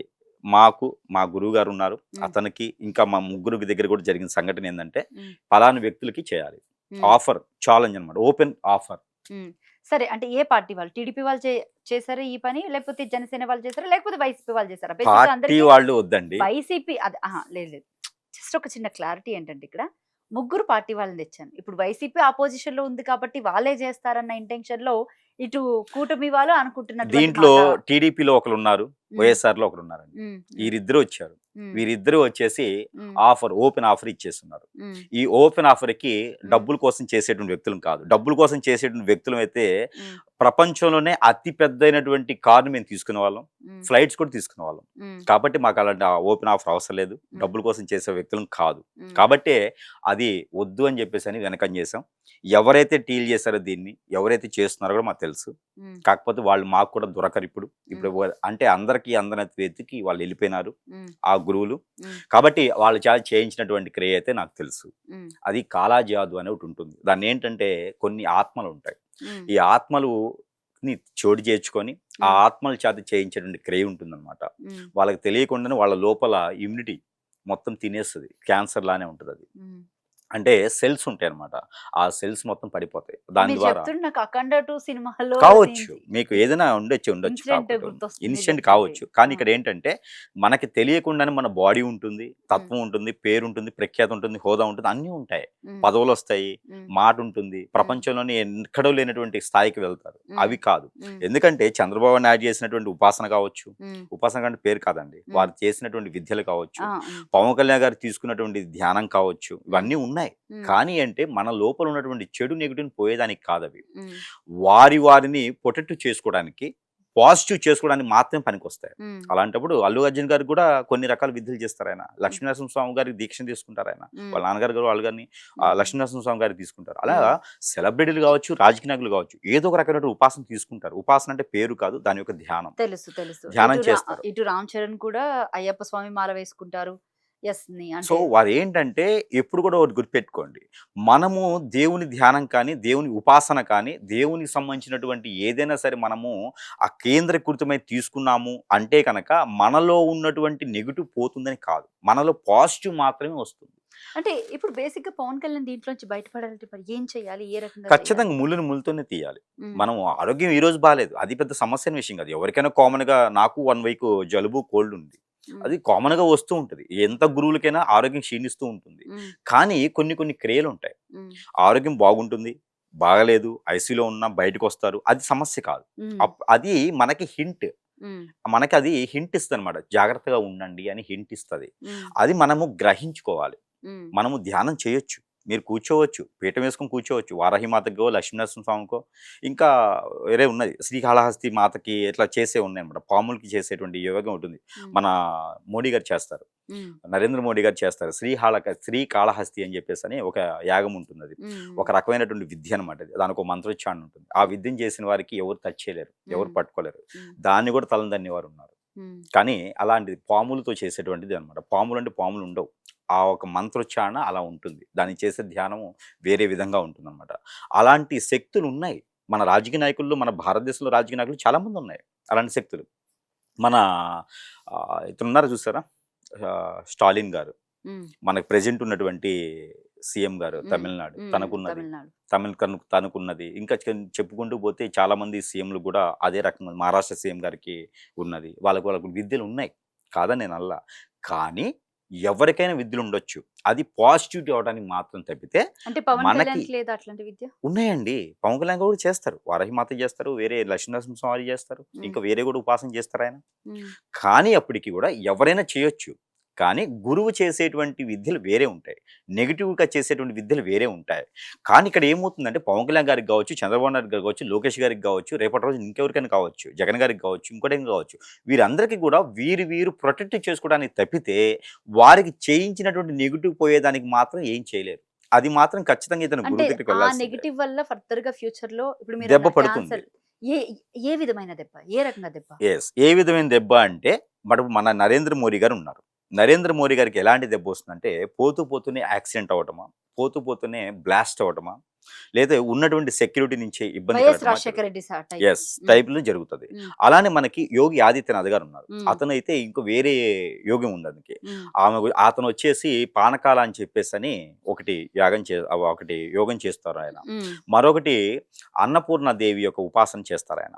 మా గురువుగారు ఉన్నారు. హ్మ్. అతనికి ఇంకా మా ముగ్గురికి దగ్గర కూడా జరిగిన సంఘటన ఏందంటే హ్మ్. పలానా వ్యక్తులకి చేయాలి. హ్మ్. ఆఫర్ ఛాలెంజ్ అన్నమాట. Open offer. హ్మ్. సరే, అంటే ఏ పార్టీ వాళ్ళు? టీడీపీ వాళ్ళు చేసారా ఈ పని? లేకపోతే జనసేన వాళ్ళు చేసారా? లేకపోతే వైసీపీ వాళ్ళు చేసారా? బేసిక్‌గా పార్టీ అందరికి వాళ్ళు వద్దండి. వైసీపీ అది లేదు లేదు. జస్ట్ ఒక చిన్న క్లారిటీ ఏంటంటే ఇక్కడ ముగ్గురు పార్టీ వాళ్ళని తెచ్చాను. ఇప్పుడు వైసీపీ అపోజిషన్‌లో ఉంది కాబట్టి వాళ్ళే చేస్తారన్న ఇంటెన్షన్‌లో ఇటు కూటమి వాళ్ళు అనుకుంటున్నటువంటి దీంట్లో మాట. టీడీపీలో ఒకరున్నారు. హ్మ్. వైఎస్ఆర్‌లో ఒకరున్నారండి. హ్మ్. హ్మ్. వీరిద్దరూ వచ్చారు. హ్మ్. వీరిద్దరూ వచ్చేసి హ్మ్. ఓపెన్ ఆఫర్ ఇచ్చేస్తున్నారు. హ్మ్. ఈ ఓపెన్ ఆఫర్‌కి డబ్బుల కోసం చేసేటువంటి వ్యక్తులం కాదు. డబ్బుల కోసం చేసేటువంటి వ్యక్తులమైతే హ్మ్. ప్రపంచంలోనే అతి పెద్దైనటువంటి కార్‌ని మేము తీసుకునేవాళ్ళం. హ్మ్. ఫ్లైట్స్ కూడా తీసుకునేవాళ్ళం. హ్మ్. కాబట్టి మాకు అలాంటి ఓపెన్ ఆఫర్ అవసరం లేదు. హ్మ్. డబ్బుల కోసం చేసే వ్యక్తులం కాదు. హ్మ్. కాబట్టే అది వద్దు అని చెప్పేసని వెనకంజేసాం. ఎవరైతే డీల్ చేశారో దీన్ని, ఎవరైతే చేస్తున్నారో కూడా మాకు తెలుసు. హ్మ్. కాకపోతే వాళ్ళు మాకు కూడా దొరకరిప్పుడు. ఇప్పుడు హ్మ్. అంటే అందరికీ అందనతి వెతికి వాళ్ళు వెళ్ళిపోయినారు హ్మ్. ఆ గురువులు. హ్మ్. కాబట్టి వాళ్ళ చేత చేయించినటువంటి క్రియ అయితే నాకు తెలుసు. హ్మ్. అది కాలా జాదు అని ఒకటి ఉంటుంది. దాన్నేంటంటే కొన్ని ఆత్మలుంటాయి. హ్మ్. ఈ ఆత్మలుని చోటు చేర్చుకొని ఆ హ్మ్. ఆత్మల చేత చేయించేటువంటి క్రియ ఉంటుందన్నమాట. హ్మ్. వాళ్ళకి తెలియకుండానే వాళ్ళ లోపల ఇమ్యూనిటీ మొత్తం తినేస్తది. క్యాన్సర్ లానే ఉంటదది. హ్మ్. అంటే సెల్స్ ఉంటాయన్నమాట. ఆ సెల్స్ మొత్తం పడిపోతాయి. దాని మీరు ద్వారా చెప్తుంటే నాకు 'అఖండ 2' సినిమాలో కావచ్చు. మీకు ఏదైనా ఉండొచ్చు ఇన్సిడెంట్ కాకపోతే. గుర్తొస్తుంది మీరు ఇన్సిడెంట్ చెప్తుంటే. కావచ్చు. కానీ ఆ! ఇక్కడేంటంటే, మనకి తెలియకుండానే మన బాడీ ఉంటుంది, హ్మ్. తత్వం ఉంటుంది, పేరుంటుంది, ప్రఖ్యాతి ఉంటుంది, హోదా ఉంటుంది, అన్నీ ఉంటాయి. హ్మ్. పదవులొస్తాయి, హ్మ్. మాటుంటుంది, ప్రపంచంలోనే ఎక్కడో లేనటువంటి స్థాయికి వెళ్తారు. హ్మ్. అవి కాదు. హ్మ్. ఎందుకంటే చంద్రబాబు నాయుడు చేసినటువంటి ఉపాసన కావచ్చు, హ్మ్. ఉపాసన కంటే పేరు కాదండి. హ్మ్. వారు చేసినటువంటి విద్యలు కావచ్చు, ఆ! హ్మ్. పవన్ కళ్యాణ్ గారు తీసుకున్నటువంటి ధ్యానం కావచ్చు, హ్మ్. ఇవన్నీ ఉన్నాయి. హ్మ్. కానీ అంటే మన లోపల ఉన్నటువంటి చెడు నెగెటివ్‌ని పోయేదానికి కాదవి. హ్మ్. వారిని ప్రొటెక్ట్ చేసుకోవడానికి, పాజిటివ్ చేసుకోవడానికి మాత్రమే పనికొస్తాయి. హ్మ్. అలాంటప్పుడు అల్లు అర్జున్ గారికి కూడా కొన్ని రకాల విద్యలు చేస్తారాయన. లక్ష్మీనరసింహ స్వామి గారికి దీక్ష తీసుకుంటారాయన. హ్మ్. వాళ్ళ నాన్నగారు గారు వాళ్ళు గాని హ్మ్. లక్ష్మీనరసింహ స్వామి గారికి తీసుకుంటారు. అలా హ్మ్. సెలబ్రిటీలు కావచ్చు, రాజకీయ నాయకులు కావచ్చు, ఏదో ఒక రకమైన ఉపాసన తీసుకుంటారు. ఉపాసన అంటే పేరు కాదు, దాని యొక్క ధ్యానం. తెలుసు. తెలుసు. ధ్యానం చేస్తారు. ఇటు 'రామ్ చరణ్' కూడా అయ్యప్ప స్వామి మాల వేసుకుంటారు. సో, అంటే వారేంటంటే ఎప్పుడు కూడా ఒకటి గుర్తుపెట్టుకోండి. మనము దేవుని ధ్యానం కానీ, దేవుని ఉపాసన కానీ, దేవునికి సంబంధించినటువంటి ఏదైనా సరే మనము ఆ కేంద్రీకృతమై తీసుకున్నాము అంటే కనుక మనలో ఉన్నటువంటి నెగెటివ్ పోతుందని కాదు. మనలో పాజిటివ్ మాత్రమే వస్తుంది. అంటే ఇప్పుడు బేసిక్‌గా 'పవన్ కళ్యాణ్' దీంట్లోంచి బయటపడాలంటే మరి ఏం చేయాలి? ఏ రకంగా చేయాలి? ఖచ్చితంగా ముళ్ళుని ముళ్ళుతోనే తీయాలి. హ్మ్. మనం ఆరోగ్యం ఈరోజు బాలేదు. అది పెద్ద సమస్యైన విషయం కాదు. ఎవరికైనా కామన్‌గా నాకు 1 వీక్ జలుబు, కోల్డ్ ఉంది. హ్మ్. అది కామన్‌గా వస్తూ ఉంటది. ఎంత గురువులకైనా ఆరోగ్యం క్షీణిస్తూ ఉంటుంది. హ్మ్. కానీ కొన్ని క్రియలుంటాయి. హ్మ్. ఆరోగ్యం బాగుంటుంది. బాగాలేదు. ఐసీయూలో ఉన్నా బయటకొస్తారు. అది సమస్య కాదు. హ్మ్. అది మనకి హింట్. హ్మ్. మనకది హింట్ ఇస్తదనమాట. జాగ్రత్తగా ఉండండి అని హింట్ ఇస్తది. హ్మ్. అది మనము గ్రహించుకోవాలి. హ్మ్. మనము ధ్యానం చేయొచ్చు. మీరు కూర్చోవచ్చు. పీఠం వేసుకొని కూర్చోవచ్చు. వారాహి మాతకో, లక్ష్మీనరసింహ స్వామికో, ఇంకా వేరే ఉన్నది. శ్రీకాళహస్తి మాతకి ఇట్లా చేసేవి ఉన్నాయన్నమాట. పాములకి చేసేటువంటి యోగం ఉంటుంది. హ్మ్. మన మోడీ గారు చేస్తారు. హ్మ్. నరేంద్ర మోడీ గారు చేస్తారు. శ్రీకాళహస్తి అని చెప్పేసని ఒక యాగం ఉంటుందది. హ్మ్. ఒక రకమైనటువంటి విద్య అనమాట అది. దానికో మంత్రోచ్చారణ ఉంటుంది. ఆ విద్యను చేసిన వారికి ఎవరు టచ్ చేయలేరు. ఎవరు హ్మ్. పట్టుకోలేరు. హ్మ్. దాన్ని కూడా తలదన్నేవారున్నారు. కానీ అలాంటిది పాములతో చేసేటువంటిది అనమాట. పాములు అంటే పాములు ఉండవు. ఆ ఒక మంత్రోచ్చారణ అలా ఉంటుంది. దాన్ని చేసే ధ్యానం వేరే విధంగా ఉంటుందన్నమాట. అలాంటి శక్తులు ఉన్నాయి. మన రాజకీయ నాయకుల్లో, మన భారతదేశంలో రాజకీయ నాయకులు చాలా మంది ఉన్నాయి అలాంటి శక్తులు. మన ఇతనున్నారు చూసారా? స్టాలిన్ గారు. మనకు ప్రెజెంట్ ఉన్నటువంటి సీఎం గారు తమిళనాడు. తనకున్నది. తనకున్నది. ఇంకా చెప్పుకుంటూ పోతే చాలా మంది సీఎంలు కూడా అదే రకంగా మహారాష్ట్ర సీఎం గారికి ఉన్నది. వాళ్ళకు విద్యలు ఉన్నాయి. కాదని నేను అనలా. కానీ ఎవరికైనా విద్యలు ఉండొచ్చు. అది పాజిటివిటీ అవడానికి మాత్రం తప్పితే అంటే పవన్ మనకి కళ్యాణ్‌కి లేదా అట్లాంటి విద్య? ఉన్నాయండి. పవన్ కళ్యాణ్ కూడా చేస్తారు. వారాహిమాత చేస్తారు. వేరే లక్ష్మీనరసింహస్వామి చేస్తారు. ఇంకా వేరే కూడా ఉపాసన చేస్తారు ఆయన. కానీ అప్పటికి కూడా ఎవరైనా చేయొచ్చు. కానీ గురువు చేసేటువంటి విద్యలు వేరే ఉంటాయి. నెగిటివ్‌గా చేసేటువంటి విద్యలు వేరే ఉంటాయి. కానీ ఇక్కడ ఏమవుతుందంటే పవన్ కళ్యాణ్ గారికి కావచ్చు, చంద్రబాబు నాయుడు గారికి కావచ్చు, లోకేష్ గారికి కావచ్చు, రేపటి రోజు ఇంకెవరికైనా కావచ్చు, జగన్ గారికి కావచ్చు, ఇంకోటైనా కావచ్చు. వీరందరికీ కూడా వీరు ప్రొటెక్ట్ చేసుకోవడానికి తప్పితే వారికి చేయించినటువంటి నెగిటివ్ పోయేదానికి మాత్రం ఏం చేయలేరు. అది మాత్రం ఖచ్చితంగా ఇతను అంటే గురువు దగ్గరికి ఆ వెళ్ళాల్సిందే. నెగెటివ్ వల్ల ఫర్దర్‌గా ఫ్యూచర్‌లో ఇప్పుడు మీరు దెబ్బ అన్న పడుతుంది. క్యాన్సర్ ఏ ఏ విధమైన దెబ్బ? ఏ రకంగా దెబ్బ? యెస్. ఏ విధమైన దెబ్బ అంటే మన నరేంద్ర మోడీ గారు ఉన్నారు. నరేంద్ర మోడీ గారికి ఎలాంటి దెబ్బ వస్తుందంటే పోతూనే యాక్సిడెంట్ అవ్వటమా, పోతూనే బ్లాస్ట్ అవ్వటమా, లేదా ఉన్నటువంటి సెక్యూరిటీ నుంచి ఇబ్బంది వైఎస్ కలగటమా రాజశేఖర రెడ్డి టైప్. యెస్. టైప్‌లో జరుగుతది. అలానే మనకి యోగి ఆదిత్యనాథ్ గారు ఉన్నారు. అతనైతే ఇంకో వేరే యోగం ఉంది అతనికి. అతను వచ్చేసి పానకాల అని చెప్పేసని ఒకటి ఒకటి యోగం చేస్తారు ఆయన. మరొకటి అన్నపూర్ణ దేవి యొక్క ఉపాసన చేస్తారు ఆయన.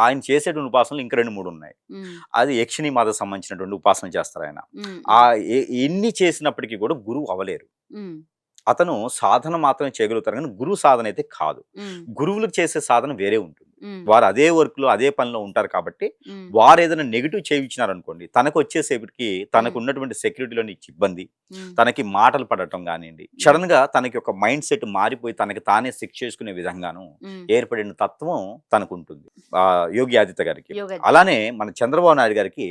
ఆయన చేసేటువంటి ఉపాసనలు ఇంకా 2, 3 ఉన్నాయి. అది యక్షిణి మాతకు సంబంధించినటువంటి ఉపాసన చేస్తారు ఆయన. ఎన్ని చేసినప్పటికీ కూడా గురువు అవ్వలేరు. అతను సాధన మాత్రమే చేయగలుగుతారు కానీ గురువు సాధన అయితే కాదు. గురువులకు చేసే సాధన వేరే ఉంటుంది. వారు అదే వర్క్ లో అదే పనిలో ఉంటారు కాబట్టి వారు ఏదైనా నెగిటివ్ చేయించినారు అనుకోండి, తనకు వచ్చేసేపటికి తనకు ఉన్నటువంటి సెక్యూరిటీలో ఇబ్బంది, తనకి మాటలు పడటం కానివ్వండి, సడన్ గా తనకి ఒక మైండ్ సెట్ మారిపోయి తనకి తానే శిక్ష చేసుకునే విధంగాను ఏర్పడిన తత్వం తనకు ఉంటుంది యోగి ఆదిత్య గారికి. అలానే మన చంద్రబాబు నాయుడు గారికి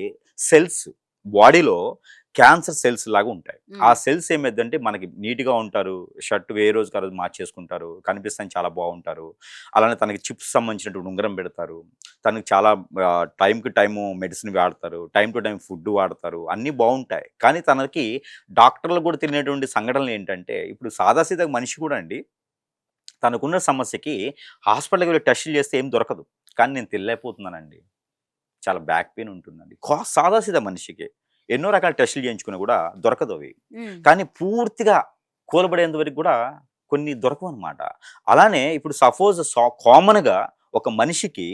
సెల్స్ బాడీలో క్యాన్సర్ సెల్స్ లాగా ఉంటాయి. ఆ సెల్స్ ఏమైందంటే మనకి నీట్గా ఉంటారు, షర్ట్ ఏ రోజుకి ఆ రోజు మార్చేసుకుంటారు, కనిపిస్తానికి చాలా బాగుంటారు. అలానే తనకి చిప్స్ సంబంధించినటువంటి ఉంగరం పెడతారు, తనకి చాలా టైంకి టైము మెడిసిన్ వాడతారు, టైం టు టైం ఫుడ్ వాడతారు, అన్నీ బాగుంటాయి. కానీ తనకి డాక్టర్లు కూడా తెలియనటువంటి సంఘటనలు ఏంటంటే ఇప్పుడు సాదాసీదా మనిషి కూడా అండి తనకున్న సమస్యకి హాస్పిటల్కి వెళ్ళి టెస్టులు చేస్తే ఏం దొరకదు. కానీ నేను తెలియపోతున్నానండి, చాలా బ్యాక్ పెయిన్ ఉంటుందండి. సాదాసీదా మనిషికి ఎన్నో రకాల టెస్టులు చేయించుకున్నా కూడా దొరకదు అవి. కానీ పూర్తిగా కూలబడేంత వరకు కూడా కొన్ని దొరకవు అనమాట. అలానే ఇప్పుడు సపోజ్ కామన్గా ఒక మనిషికి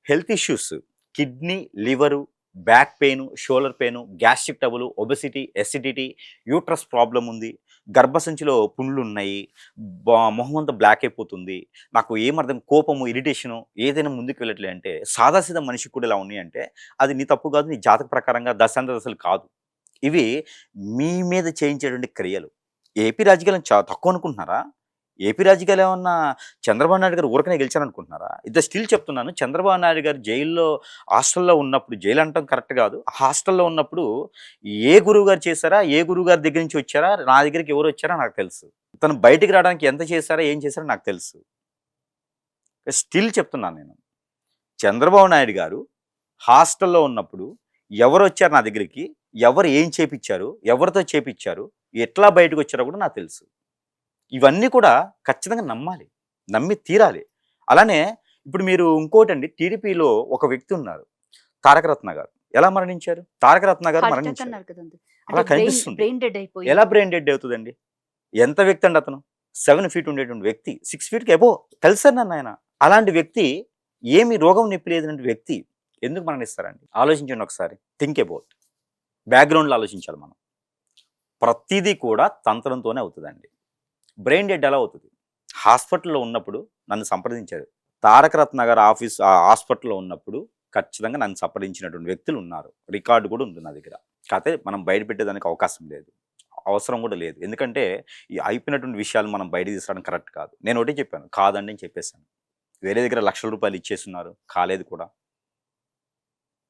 health issues kidney, liver, back pain, shoulder pain, gastric trouble, obesity, acidity, uterus problem ఉంది, గర్భసంచిలో పుండ్లు ఉన్నాయి, మొహం అంతా బ్లాక్ అయిపోతుంది, నాకు ఏమర్థం కోపము, ఇరిటేషను, ఏదైనా ముందుకు వెళ్ళట్లే అంటే సాదాసీదా మనిషికి కూడా ఇలా ఉన్నాయి అంటే అది నీ తప్పు కాదు, నీ జాతక ప్రకారంగా దశాంతదశలు కాదు. ఇవి మీ మీద చేయించేటువంటి క్రియలు. ఏపీ రాజకీయాలను తక్కువ అనుకుంటున్నారా? ఏపీ రాజకీయాలు ఏమన్నా చంద్రబాబు నాయుడు గారు ఊరకనే గెలిచారనుకుంటున్నారా? స్టిల్ చెప్తున్నాను, చంద్రబాబు నాయుడు గారు జైల్లో హాస్టల్లో ఉన్నప్పుడు, జైలు అంటాం కరెక్ట్ కాదు, హాస్టల్లో ఉన్నప్పుడు ఏ గురువు గారు చేశారా, ఏ గురువు గారి దగ్గర నుంచి వచ్చారా, నా దగ్గరికి ఎవరు వచ్చారా నాకు తెలుసు. తను బయటికి రావడానికి ఎంత చేశారా, ఏం చేశారో నాకు తెలుసు. స్టిల్ చెప్తున్నాను నేను, చంద్రబాబు నాయుడు గారు హాస్టల్లో ఉన్నప్పుడు ఎవరు వచ్చారు నా దగ్గరికి, ఎవరు ఏం చేపించారు, ఎవరితో చేపించారు, ఎట్లా బయటకు వచ్చారో కూడా నాకు తెలుసు. ఇవన్నీ కూడా ఖచ్చితంగా నమ్మాలి, నమ్మి తీరాలి. అలానే ఇప్పుడు మీరు ఇంకోటండి, టీడీపీలో ఒక వ్యక్తి ఉన్నారు, తారకరత్న గారు. ఎలా మరణించారు? తారకరత్న గారు మరణించారు. అలా కనిపిస్తుంది. ఎలా బ్రెయిన్ డెడ్ అవుతుందండి? ఎంత వ్యక్తి అండి అతను? 7 feet ఉండేటువంటి వ్యక్తి, 6 feet అబోవ్ తెలుసా నన్ను ఆయన. అలాంటి వ్యక్తి, ఏమి రోగం నొప్పి లేదనే వ్యక్తి ఎందుకు మరణిస్తారండి? ఆలోచించండి ఒకసారి. Think about. బ్యాక్గ్రౌండ్లో ఆలోచించాలి మనం. ప్రతిదీ కూడా తంత్రంతోనే అవుతుందండి. బ్రెయిన్ డెడ్ ఎలా అవుతుంది? హాస్పిటల్లో ఉన్నప్పుడు నన్ను సంప్రదించారు. తారకరత్న గారు హాస్పిటల్లో ఉన్నప్పుడు ఖచ్చితంగా నన్ను సంప్రదించినటువంటి వ్యక్తులు ఉన్నారు. రికార్డు కూడా ఉంటుంది నా దగ్గర. కాకపోతే మనం బయట పెట్టేదానికి అవకాశం లేదు, అవసరం కూడా లేదు. ఎందుకంటే ఈ అయిపోయినటువంటి విషయాలు మనం బయట తీసుకోవడం కరెక్ట్ కాదు. నేను ఒకటే చెప్పాను, కాదండి అని చెప్పేశాను. వేరే దగ్గర లక్షల రూపాయలు ఇచ్చేస్తున్నారు, కాలేదు కూడా.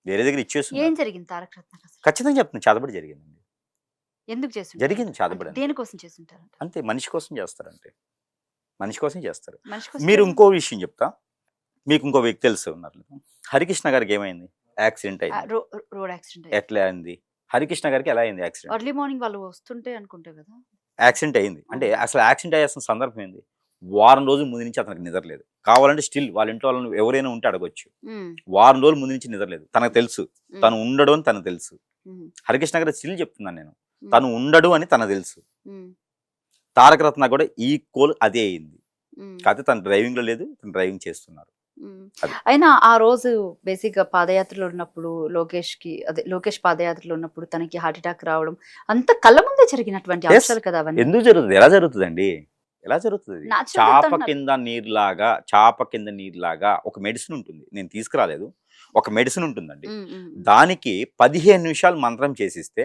వేరే దగ్గర ఇచ్చేస్తున్నారు. ఏం జరిగింది తారకరత్న? ఖచ్చితంగా చెప్తున్నాను, చేతబడి జరిగిందండి. ఎందుకు చేస్తుంటారు? జరిగింది చేతబడి. దేనికోసం చేస్తుంటారు? అంతే, మనిషి కోసం చేస్తారంటే మనిషి కోసం చేస్తారు. మనిషి కోసం మీరు ఇంకో విషయం చెప్తా, మీకు ఇంకో వ్యక్తి తెలిసి ఉన్నారు, హరికృష్ణ గారికి ఏమైంది? యాక్సిడెంట్ అయింది. రోడ్ యాక్సిడెంట్ ఎట్లా అయింది? హరికృష్ణ గారికి ఎలా అయింది యాక్సిడెంట్? ఎర్లీ మార్నింగ్ వాళ్ళు వస్తుంటే అనుకుంటే కదా. యాక్సిడెంట్ అయింది. అంటే అసలు యాక్సిడెంట్ అయ్యాల్సిన సందర్భం ఏంది? వారం రోజుల ముందు నుంచి అతనికి నిద్ర లేదు. కావాలంటే స్టిల్ వాళ్ళ ఇంట్లో వాళ్ళని ఎవరైనా ఉంటే అడగొచ్చు. వారం రోజుల ముందు నుంచి నిద్ర లేదు. తనకు తెలుసు తను ఉండడు అని తనకు తెలుసు. హరికృష్ణ గారు స్టిల్ చెప్తున్నాను నేను, తను ఉండడు అని తనకు తెలుసు. తారక రత్న కూడా ఈక్వల్ అదే అయింది. కాకపోతే తను డ్రైవింగ్ లో లేదు, తను డ్రైవింగ్ చేస్తున్నారు. అయినా ఆ రోజు బేసిక్ గా పాదయాత్రలో ఉన్నప్పుడు లోకేష్ పాదయాత్రలో ఉన్నప్పుడు తనకి హార్ట్ అటాక్ రావడం అంత కళ్ళ ముందే జరిగినటువంటి అంశాలు కదా అవన్నీ. ఎందుకు జరుగుతుంది? ఎలా జరుగుతుందండి? ఎలా జరుగుతుంది? Natural చాప death అంటున్నారు. కింద నీరులాగా ఒక మెడిసిన్ ఉంటుంది. నేను తీసుకురాలేదు. ఒక మెడిసిన్ ఉంటుందండి. దానికి 15 నిమిషాలు మంత్రం చేసిస్తే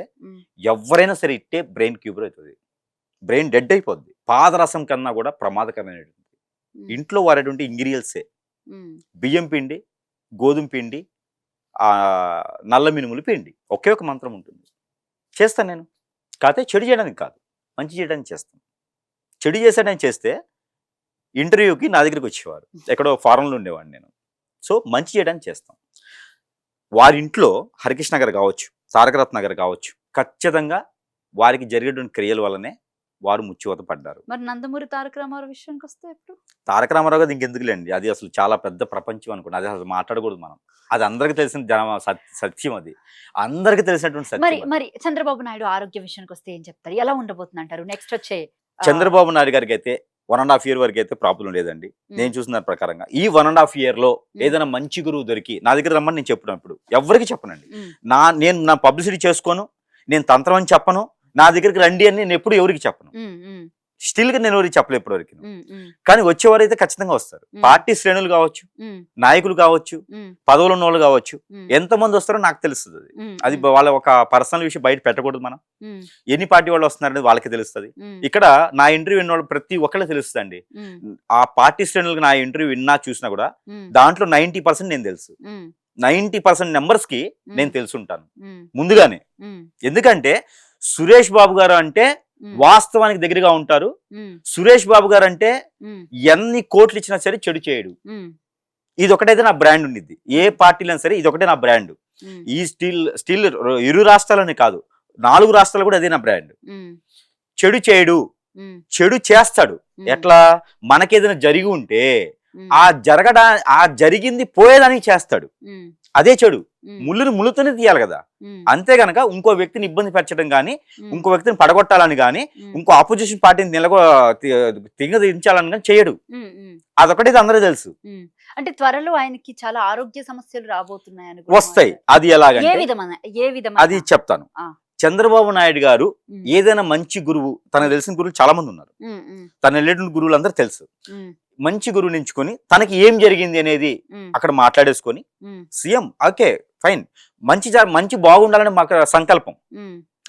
ఎవరైనా సరే ఇట్టే బ్రెయిన్ క్యూబర్ అవుతుంది. బ్రెయిన్ డెడ్ అయిపోద్ది. పాదరసం కన్నా కూడా ప్రమాదకరమైనటువంటి ఇంట్లో వాడేటువంటి ఇంగ్రీడియంట్సే బియ్యం పిండి, గోధుమ పిండి, నల్ల మినుములు పిండి. ఒకే ఒక మంత్రం ఉంటుంది. చేస్తాను నేను. కాకపోతే చెడు చేయడానికి కాదు, మంచి చేయడానికి చేస్తాను. చెడు చేశాడని చేస్తే ఇంటర్వ్యూకి నా దగ్గరికి వచ్చేవారు. ఎక్కడో ఫారెన్లో ఉండేవాడిని నేను. సో మంచి చేయడానికి చేస్తాం. వారి ఇంట్లో హరికృష్ణ గారు కావచ్చు, తారకరత్న గారు కావచ్చు, ఖచ్చితంగా వారికి జరిగేటువంటి క్రియల వల్లనే వారు ముచ్చివత పడ్డారు. మరి నందమూరి తారక రామారావు విషయానికి వస్తే ఎప్పుడు? తారక రామారావు గారు ఇంకెందుకులేండి, అది అసలు చాలా పెద్ద ప్రపంచం అనుకోండి. అది అసలు మాట్లాడకూడదు మనం. అది అందరికి తెలిసిన సత్యం. అది అందరికి తెలిసినటువంటి సత్యం. మరి చంద్రబాబు నాయుడు ఆరోగ్య విషయానికి వస్తే ఏం చెప్తారు? ఎలా ఉండబోతుంది అంటారు నెక్స్ట్ వచ్చే? చంద్రబాబు నాయుడు గారికి అయితే 1.5 year వరకు అయితే ప్రాబ్లం లేదండి. నేను చూసిన దాని ప్రకారంగా ఈ 1.5 year లో ఏదైనా మంచి గురువు దొరికి నా దగ్గర రమ్మని నేను చెప్పినప్పుడు ఎవరికి చెప్పనండి. నేను నా పబ్లిసిటీ చేసుకోను, నేను తంత్రం అని చెప్పను, నా దగ్గరికి రండి అని నేను ఎప్పుడు ఎవరికి చెప్పను. స్టిల్ గా నేను ఎవరికి చెప్పలేదు ఇప్పటివరకు. కానీ వచ్చేవారు అయితే ఖచ్చితంగా వస్తారు. పార్టీ శ్రేణులు కావచ్చు, నాయకులు కావచ్చు, పదవులు ఉన్న వాళ్ళు కావచ్చు, ఎంతమంది వస్తారో నాకు తెలుస్తుంది. అది వాళ్ళ ఒక పర్సనల్ విషయం బయట పెట్టకూడదు. మనం ఎన్ని పార్టీ వాళ్ళు వస్తున్నారనేది వాళ్ళకి తెలుస్తుంది. ఇక్కడ నా ఇంటర్వ్యూ విన్న వాళ్ళు ప్రతి ఒక్కళ్ళకి తెలుస్తుంది అండి. ఆ పార్టీ శ్రేణులకు నా ఇంటర్వ్యూ విన్నా చూసినా కూడా దాంట్లో 90% నేను తెలుసు. 90% నెంబర్స్ కి నేను తెలుసుంటాను ముందుగానే. ఎందుకంటే సురేష్ బాబు గారు అంటే వాస్తవానికి దగ్గరగా ఉంటారు. సురేష్ బాబు గారు అంటే ఎన్ని కోట్లు ఇచ్చినా సరే చెడు చేయడు. ఇది ఒకటైతే నా బ్రాండ్ ఉండిద్ది. ఏ పార్టీలో సరే ఇది ఒకటే నా బ్రాండ్. ఈ స్టిల్ ఇరు రాష్ట్రాలనే కాదు, 4 రాష్ట్రాలు కూడా అదే నా బ్రాండ్. చెడు చేయడు, చెడు చేస్తాడు. ఎట్లా? మనకేదైనా జరిగి ఉంటే ఆ జరిగింది పోయేదానికి చేస్తాడు. అదే చెడు. ముళ్ళుతోనే తీయాలి కదా. అంతే గనక ఇంకో వ్యక్తిని ఇబ్బంది పెట్టడం కానీ, ఇంకో వ్యక్తిని పడగొట్టాలని కానీ, ఇంకో ఆపోజిషన్ పార్టీని తింగదించాలని కానీ చేయడు. అదొకటి అందరూ తెలుసు. అంటే త్వరలో ఆయనకి చాలా ఆరోగ్య సమస్యలు రాబోతున్నాయని వస్తాయి. అది ఎలాగంటే అది చెప్తాను. చంద్రబాబు నాయుడు గారు ఏదైనా మంచి గురువు, తనకు తెలిసిన గురువులు చాలా మంది ఉన్నారు. తన వెళ్ళేటువంటి గురువులు అందరూ తెలుసు. మంచి గురువుని ఎంచుకొని తనకి ఏం జరిగింది అనేది అక్కడ మాట్లాడేసుకొని సీఎం ఓకే ఫైన్, మంచి బాగుండాలని మాకు సంకల్పం.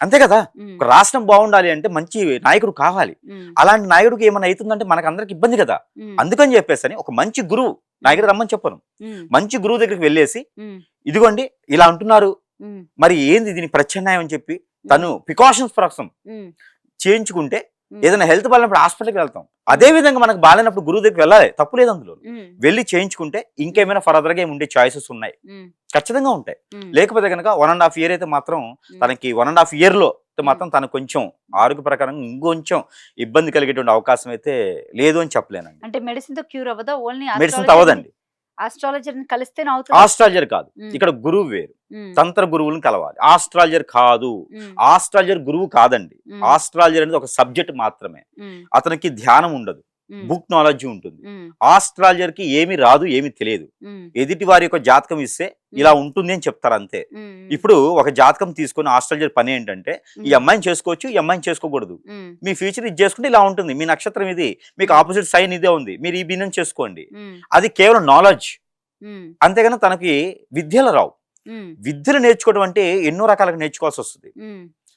అంతే కదా. ఒక రాష్ట్రం బాగుండాలి అంటే మంచి నాయకుడు కావాలి. అలాంటి నాయకుడికి ఏమైనా అవుతుందంటే మనకు అందరికి ఇబ్బంది కదా. అందుకని చెప్పేసి ఒక మంచి గురువు నా దగ్గర రమ్మని చెప్పను. మంచి గురువు దగ్గరికి వెళ్ళేసి ఇదిగోండి ఇలా అంటున్నారు, మరి ఏంది దీని ప్రత్యామ్నాయం అని చెప్పి తను ప్రికాషన్స్ ప్రకారం చేయించుకుంటే, ఏదైనా హెల్త్ బాగాలేనప్పుడు హాస్పిటల్కి వెళ్తాం. అదే విధంగా మనకు బాగాలేనప్పుడు గురువు దగ్గరికి వెళ్ళాలి, తప్పు లేదు అందులో. వెళ్ళి చేయించుకుంటే ఇంకేమైనా ఫర్దర్ గా ఉండే చాయిసెస్ ఉన్నాయి, ఖచ్చితంగా ఉంటాయి. లేకపోతే కనుక 1.5 year అయితే మాత్రం తనకి 1.5 year లో మాత్రం తనకు కొంచెం ఆరోగ్య ప్రకారంగా ఇంకొంచెం ఇబ్బంది కలిగేటువంటి అవకాశం అయితే లేదు అని చెప్పలేనండి. అంటే మెడిసిన్ తో క్యూర్ అవ్వదా? ఓన్లీ మెడిసిన్ అవ్వదండి. ఆస్ట్రాలజర్ కలిస్తే ఆస్ట్రాలజర్ కాదు, ఇక్కడ గురువు వేరు. తంత్ర గురువులను కలవాలి. ఆస్ట్రాలజర్ కాదు, ఆస్ట్రాలజర్ గురువు కాదండి. ఆస్ట్రాలజర్ అనేది ఒక సబ్జెక్ట్ మాత్రమే. అతనికి ధ్యానం ఉండదు, బుక్ నాలెడ్జ్ ఉంటుంది. ఆస్ట్రాలజర్ కి ఏమి రాదు, ఏమి తెలియదు. ఎదుటి వారి యొక్క జాతకం ఇస్తే ఇలా ఉంటుంది అని చెప్తారు అంతే. ఇప్పుడు ఒక జాతకం తీసుకుని ఆస్ట్రాలజర్ పని ఏంటంటే, ఈ అమ్మాయిని చేసుకోవచ్చు, ఈ అమ్మాయిని చేసుకోకూడదు, మీ ఫ్యూచర్ ఇది చేసుకుంటే ఇలా ఉంటుంది, మీ నక్షత్రం ఇది, మీకు ఆపోజిట్ సైన్ ఇదే ఉంది, మీరు ఈ బిన్నం చేసుకోండి. అది కేవలం నాలెడ్జ్. అంతేగాని తనకి విద్యలు రావు. విద్యలు నేర్చుకోవడం అంటే ఎన్నో రకాలుగా నేర్చుకోవాల్సి వస్తుంది.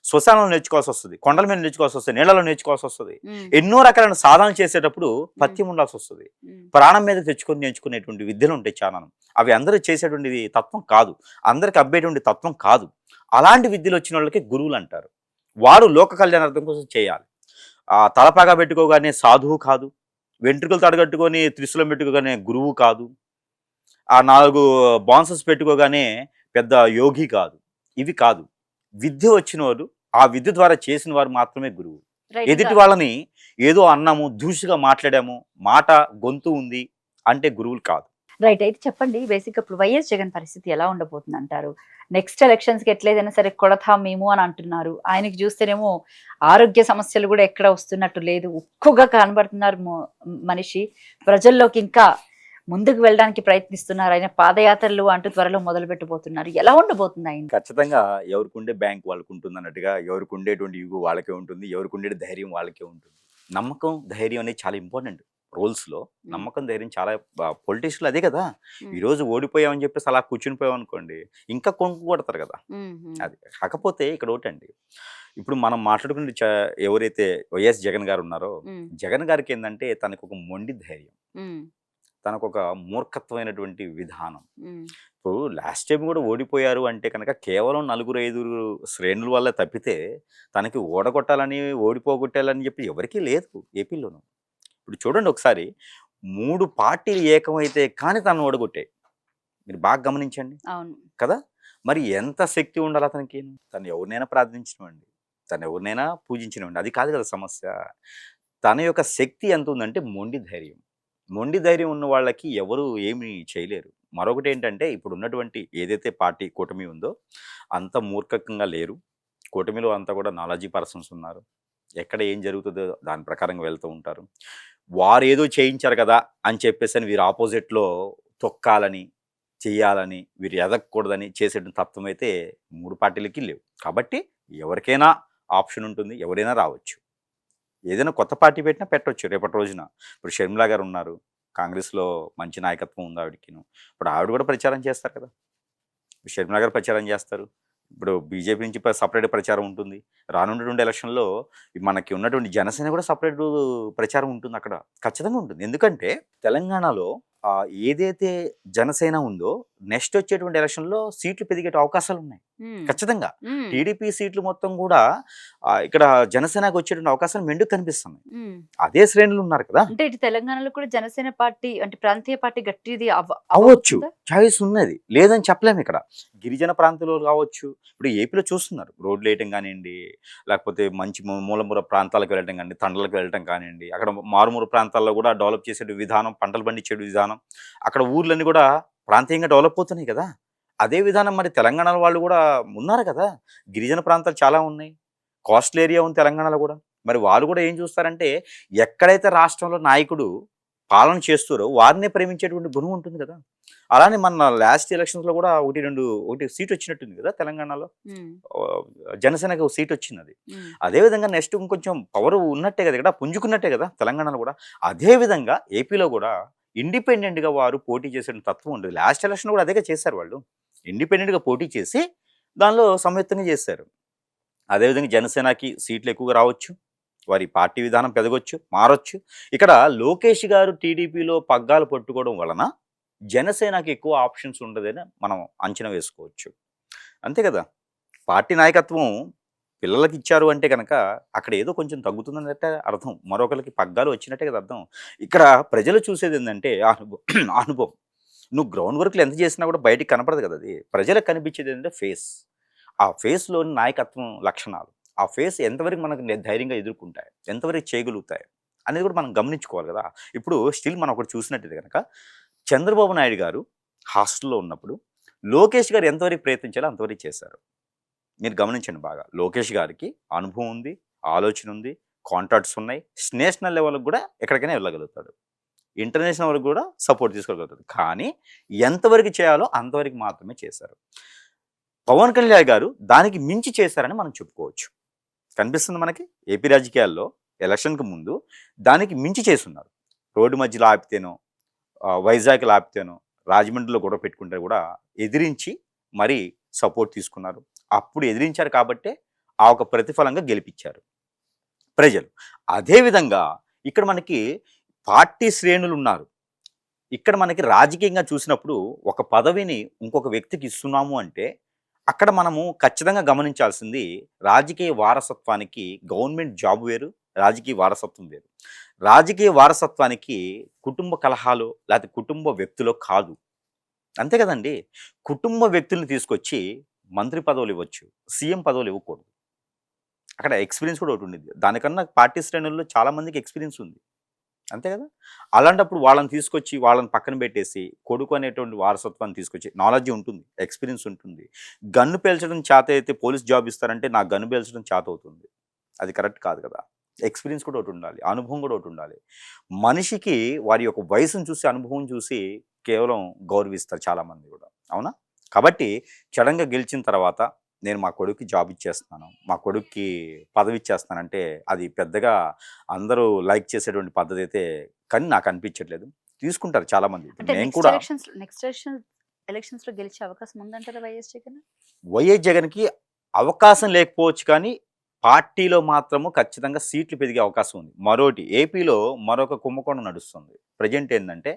శ్మశానంలో నేర్చుకోవాల్సి వస్తుంది, కొండల మీద నేర్చుకోవాల్సి వస్తుంది, నీళ్ళలో నేర్చుకోవాల్సి వస్తుంది. ఎన్నో రకాలైన సాధనలు చేసేటప్పుడు పత్యం ఉండాల్సి వస్తుంది. ప్రాణం మీద తెచ్చుకొని నేర్చుకునేటువంటి విద్యలు ఉంటాయి చాలా. అవి అందరూ చేసేటువంటి తత్వం కాదు, అందరికి అబ్బేటువంటి తత్వం కాదు. అలాంటి విద్యలు వచ్చిన వాళ్ళకి గురువులు అంటారు. వారు లోక కళ్యాణార్థం కోసం చేయాలి. తలపాగా పెట్టుకోగానే సాధువు కాదు, వెంట్రుకలు తడగట్టుకొని త్రిశూలం పెట్టుకోగానే గురువు కాదు, 4 బాన్సెస్ పెట్టుకోగానే పెద్ద యోగి కాదు, ఇవి కాదు. విద్య వచ్చిన వారు, ఆ విద్య ద్వారా చేసిన వారు మాత్రమే గురువు. రైట్. ఎదుటి వాళ్ళని ఏదో అన్నాము, దూషిగా మాట్లాడాము, మాట గొంతు ఉంది అంటే గురువులు కాదు. రైట్. అయితే చెప్పండి, బేసిక్‌గా ఇప్పుడు వైఎస్ జగన్ పరిస్థితి ఎలా ఉండబోతుంది అంటారు? నెక్స్ట్ ఎలక్షన్స్‌కి ఎట్లేదైనా సరే కొడతాం మేము అని అంటున్నారు. ఆయనకి చూస్తేనేమో ఆరోగ్య సమస్యలు కూడా ఎక్కడ వస్తున్నట్టు లేదు. ఉక్కుగా కనబడుతున్నారు మనిషి. ప్రజల్లోకి ఇంకా ముందుకు వెళ్ళడానికి ప్రయత్నిస్తున్నారు. ఆయన పాదయాత్రలు అంటూ త్వరలో మొదలు పెట్టబోతున్నారు. ఎలా ఉండబోతుంది ఆయన? ఖచ్చితంగా ఎవరికి ఉండే బ్యాంక్ వాళ్ళకు ఉంటుంది అన్నట్టుగా, ఎవరికి ఉండేటువంటి యుగం వాళ్ళకే ఉంటుంది, ఎవరికి ఉండే ధైర్యం వాళ్ళకే ఉంటుంది. నమ్మకం, ధైర్యం అనేది చాలా ఇంపార్టెంట్ రోల్స్‌లో. నమ్మకం, ధైర్యం చాలా పొలిటిషియన్‌లో అదే కదా! ఈరోజు ఓడిపోయామని చెప్పేసి అలా కూర్చుని పోయామనుకోండి, ఇంకా కొంకు కొడతారు కదా! అది. కాకపోతే ఇక్కడ ఒకటండి, ఇప్పుడు మనం మాట్లాడుకునే ఎవరైతే వైఎస్ జగన్ గారు ఉన్నారో, జగన్ గారికి ఏందంటే తనకు ఒక మొండి ధైర్యం, తనకు ఒక మూర్ఖత్వమైనటువంటి విధానం. ఇప్పుడు లాస్ట్ టైం కూడా ఓడిపోయారు అంటే కనుక కేవలం 4, 5 శ్రేణుల వల్ల తప్పితే తనకి ఓడగొట్టాలని, ఓడిపోగొట్టాలని చెప్పి ఎవరికీ లేదు ఏపీలోను. ఇప్పుడు చూడండి ఒకసారి, 3 పార్టీలు ఏకమైతే కానీ తను ఓడగొట్టాయి. మీరు బాగా గమనించండి. అవును. కదా! మరి ఎంత శక్తి ఉండాలి అతనికి? తను ఎవరినైనా ప్రార్థించనివ్వండి, తను ఎవరినైనా పూజించనివ్వండి, అది కాదు కదా సమస్య. తన యొక్క శక్తి ఎంత ఉందంటే మొండి ధైర్యం. మొండి ధైర్యం ఉన్న వాళ్ళకి ఎవరు ఏమి చేయలేరు. మరొకటి ఏంటంటే ఇప్పుడు ఉన్నటువంటి ఏదైతే పార్టీ కూటమి ఉందో అంత మూర్ఖకంగా లేరు. కూటమిలో అంతా కూడా నాలెడ్జీ పర్సన్స్ ఉన్నారు. ఎక్కడ ఏం జరుగుతుందో దాని ప్రకారంగా వెళ్తూ ఉంటారు. వారు ఏదో చేయించారు కదా అని చెప్పేసి వీరు ఆపోజిట్లో తొక్కాలని, చెయ్యాలని, వీరు ఎదగకూడదని చేసేటువంటి తత్వం అయితే 3 పార్టీలకి లేవు. కాబట్టి ఎవరికైనా ఆప్షన్ ఉంటుంది, ఎవరైనా రావచ్చు. ఏదైనా కొత్త పార్టీ పెట్టినా పెట్టొచ్చు రేపటి రోజున. ఇప్పుడు షర్మిల గారు ఉన్నారు. కాంగ్రెస్‌లో మంచి నాయకత్వం ఉంది ఆవిడకిను. ఇప్పుడు ఆవిడ కూడా ప్రచారం చేస్తారు కదా! షర్మిల గారు ప్రచారం చేస్తారు. ఇప్పుడు బీజేపీ నుంచి సెపరేట్ ప్రచారం ఉంటుంది. రానున్నటువంటి ఎలక్షన్‌లో మనకి ఉన్నటువంటి జనసేన కూడా సెపరేట్ ప్రచారం ఉంటుంది అక్కడ. ఖచ్చితంగా ఉంటుంది. ఎందుకంటే తెలంగాణలో ఏదైతే జనసేన ఉందో నెక్స్ట్ వచ్చేటువంటి ఎలక్షన్‌లో సీట్లు పెరిగే అవకాశాలున్నాయి. ఖచ్చితంగా. టీడీపీ సీట్లు మొత్తం కూడా ఇక్కడ జనసేనకి వచ్చేటువంటి అవకాశాలు మెండుగా కనిపిస్తున్నాయి. అదే శ్రేణులు ఉన్నారు కదా! అంటే ఇటు తెలంగాణలో కూడా జనసేన పార్టీ అంటే ప్రాంతీయ పార్టీ గట్టిది అవ్వచ్చు. చాయిస్ ఉన్నది. లేదని చెప్పలేము ఇక్కడ. గిరిజన ప్రాంతాల్లో కావచ్చు. ఇప్పుడు ఏపీలో చూస్తున్నారు. రోడ్లు వేయటం కానివ్వండి, లేకపోతే మంచి మూలమూల ప్రాంతాలకు వెళ్ళటం కానివ్వండి, తండలకు వెళ్ళటం కానివ్వండి, అక్కడ మారుమూల ప్రాంతాల్లో కూడా డెవలప్ చేసే విధానం, పంటలు పండించే విధానం, అక్కడ ఊర్లన్నీ కూడా ప్రాంతీయంగా డెవలప్ అవుతున్నాయి కదా! అదే విధానం మరి తెలంగాణ వాళ్ళు కూడా ఉన్నారు కదా! గిరిజన ప్రాంతాలు చాలా ఉన్నాయి. కోస్టల్ ఏరియా ఉంది తెలంగాణలో కూడా. మరి వాళ్ళు కూడా ఏం చూస్తారంటే ఎక్కడైతే రాష్ట్రంలో నాయకుడు పాలన చేస్తారో వారినే ప్రేమించేటువంటి గుణం ఉంటుంది కదా! అలానే మన లాస్ట్ ఎలక్షన్స్‌లో కూడా 1 సీట్ వచ్చినట్టుంది కదా తెలంగాణలో. జనసేనకి ఒక సీట్ వచ్చింది. అదేవిధంగా నెక్స్ట్ ఇంకొంచెం పవర్ ఉన్నట్టే కదా ఇక్కడ, పుంజుకున్నట్టే కదా తెలంగాణలో కూడా. అదేవిధంగా ఏపీలో కూడా ఇండిపెండెంట్‌గా వారు పోటీ చేసే తత్వం ఉండదు. లాస్ట్ ఎలక్షన్ కూడా అదేగా చేశారు వాళ్ళు. ఇండిపెండెంట్‌గా పోటీ చేసి దానిలో సంయుక్తంగా చేశారు. అదేవిధంగా జనసేనకి సీట్లు ఎక్కువగా రావచ్చు. వారి పార్టీ విధానం పెరగొచ్చు, మారొచ్చు. ఇక్కడ లోకేష్ గారు టీడీపీలో పగ్గాలు పట్టుకోవడం వలన జనసేనకి ఎక్కువ ఆప్షన్స్ ఉండదని మనం అంచనా వేసుకోవచ్చు. అంతే కదా! పార్టీ నాయకత్వం పిల్లలకి ఇచ్చారు అంటే కనుక అక్కడ ఏదో కొంచెం తగ్గుతుందన్నట్టే అర్థం. మరొకరికి పగ్గాలు వచ్చినట్టే కదా అర్థం. ఇక్కడ ప్రజలు చూసేది ఏంటంటే అనుభవం. నువ్వు గ్రౌండ్ వర్క్‌లో ఎంత చేసినా కూడా బయటికి కనపడదు కదా అది. ప్రజలకు కనిపించేది ఏంటంటే ఫేస్. ఆ ఫేస్‌లోని నాయకత్వం లక్షణాలు. ఆ ఫేస్ ఎంతవరకు మనకు ధైర్యంగా ఎదుర్కొంటాయి, ఎంతవరకు చేయగలుగుతాయి అనేది కూడా మనం గమనించుకోవాలి కదా! ఇప్పుడు స్టిల్ మనం ఒకటి చూసినట్టయితే గనక చంద్రబాబు నాయుడు గారు హాస్టల్‌లో ఉన్నప్పుడు లోకేష్ గారు ఎంతవరకు ప్రయత్నించాలో అంతవరకు చేశారు. మీరు గమనించండి బాగా. లోకేష్ గారికి అనుభవం ఉంది, ఆలోచన ఉంది, కాంటాక్ట్స్ ఉన్నాయి. నేషనల్ లెవెల్‌కి కూడా ఎక్కడికైనా వెళ్ళగలుగుతాడు. ఇంటర్నేషనల్ వరకు కూడా సపోర్ట్ తీసుకోగలుగుతాడు. కానీ ఎంతవరకు చేయాలో అంతవరకు మాత్రమే చేశారు. పవన్ కళ్యాణ్ గారు దానికి మించి చేశారని మనం చెప్పుకోవచ్చు. కనిపిస్తుంది మనకి ఏపీ రాజకీయాల్లో ఎలక్షన్‌కి ముందు దానికి మించి చేసున్నారు. రోడ్డు మధ్యలో ఆపితేనో, వైజాగ్‌లో ఆపితేనో, రాజమండ్రిలో గొడవ పెట్టుకుంటే కూడా ఎదిరించి మరీ సపోర్ట్ తీసుకున్నారు. అప్పుడు ఎదిరించారు కాబట్టే ఆ ఒక ప్రతిఫలంగా గెలిపించారు ప్రజలు. అదేవిధంగా ఇక్కడ మనకి పార్టీ శ్రేణులు ఉన్నారు. ఇక్కడ మనకి రాజకీయంగా చూసినప్పుడు ఒక పదవిని ఇంకొక వ్యక్తికి ఇస్తున్నాము అంటే అక్కడ మనము ఖచ్చితంగా గమనించాల్సింది రాజకీయ వారసత్వానికి గవర్నమెంట్ జాబ్ వేరు, రాజకీయ వారసత్వం వేరు. రాజకీయ వారసత్వానికి కుటుంబ కలహాలు లేకపోతే కుటుంబ వ్యక్తులు కాదు. అంతే కదండి. కుటుంబ వ్యక్తుల్ని తీసుకొచ్చి మంత్రి పదవులు ఇవ్వచ్చు. సీఎం పదవులు ఇవ్వకూడదు. అక్కడ ఎక్స్‌పీరియన్స్ కూడా ఒకటి ఉండిద్ది. దానికన్నా పార్టీ శ్రేణుల్లో చాలా మందికి ఎక్స్‌పీరియన్స్ ఉంది. అంతే కదా! అలాంటప్పుడు వాళ్ళని తీసుకొచ్చి వాళ్ళని పక్కన పెట్టేసి కొడుకు అనేటువంటి వారసత్వాన్ని తీసుకొచ్చి నాలెడ్జ్ ఉంటుంది. ఎక్స్‌పీరియన్స్ ఉంటుంది. గన్ను పేల్చడం చేతయితే పోలీస్ జాబ్ ఇస్తారంటే నాకు గన్ను పేల్చడం చేతవుతుంది. అది కరెక్ట్ కాదు కదా! ఎక్స్‌పీరియన్స్ కూడా ఒకటుండాలి. అనుభవం కూడా ఒకటుండాలి. మనిషికి వారి యొక్క వయసును చూసి, అనుభవం చూసి కేవలం గౌరవిస్తారు చాలామంది గూడా. అవునా? కాబట్టి సడెన్‌గా గెలిచిన తర్వాత నేను మా కొడుక్కి జాబ్ ఇచ్చేస్తున్నాను. మా కొడుక్కి పదవి ఇచ్చేస్తానంటే అది పెద్దగా అందరూ లైక్ చేసేటువంటి పద్ధతయితే కానీ నాకు అనిపించట్లేదు. తీసుకుంటారు చాలామంది. ఇప్పుడు అంటే నేను కూడా నెక్స్ట్ ఎలక్షన్స్‌లో గెలిచే అవకాశం ఉందంటారా వైఎస్ జగన్? వైఎస్ జగన్‌కి అవకాశం లేకపోవచ్చు కానీ, పార్టీలో మాత్రము ఖచ్చితంగా సీట్లు పెరిగే అవకాశం ఉంది. మరోటి ఏపీలో మరొక కుంభకోణం నడుస్తుంది. ప్రెజెంట్ ఏందంటే,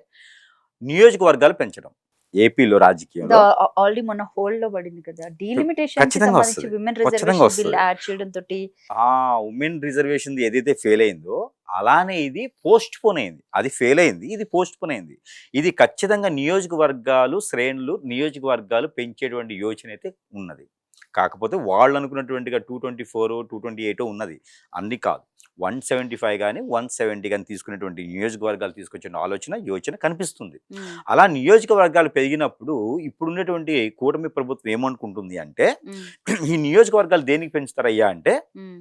నియోజకవర్గాలు పెంచడం. ఏపీలో రాజకీయంలో ఆల్రెడీ మొన్న హోల్డ్‌లో పడింది కదా! డీలిమిటేషన్‌కి ఖచ్చితంగా సంబంధించి వస్తది. విమెన్ ఖచ్చితంగా రిజర్వేషన్ వస్తది. బిల్ యాడ్ చేయడం తోటి ఆ! ఉమెన్ రిజర్వేషన్‌ది ఏదైతే ఫెయిల్ అయిందో, అలానే ఇది పోస్ట్‌పోన్ అయింది. అది ఫెయిల్ అయింది. ఇది పోస్ట్‌పోన్ అయింది. ఇది ఖచ్చితంగా నియోజకవర్గాలు, శ్రేణులు, నియోజకవర్గాలు పెంచేటువంటి యోచన అయితే ఉన్నది. కాకపోతే వాళ్ళు అనుకున్నటువంటిగా 224, 228 ఉన్నది. అన్ని కాదు. 175 గాని, 170 గాని తీసుకునేటువంటి నియోజకవర్గాలు తీసుకొచ్చిన ఆలోచన, యోచన కనిపిస్తుంది. హ్మ్. అలా నియోజకవర్గాలు పెరిగినప్పుడు ఇప్పుడున్నటువంటి కూటమి ప్రభుత్వం ఏమనుకుంటుంది అంటే, హ్మ్. ఈ నియోజకవర్గాలు దేనికి పెంచుతారయ్యా అంటే హ్మ్.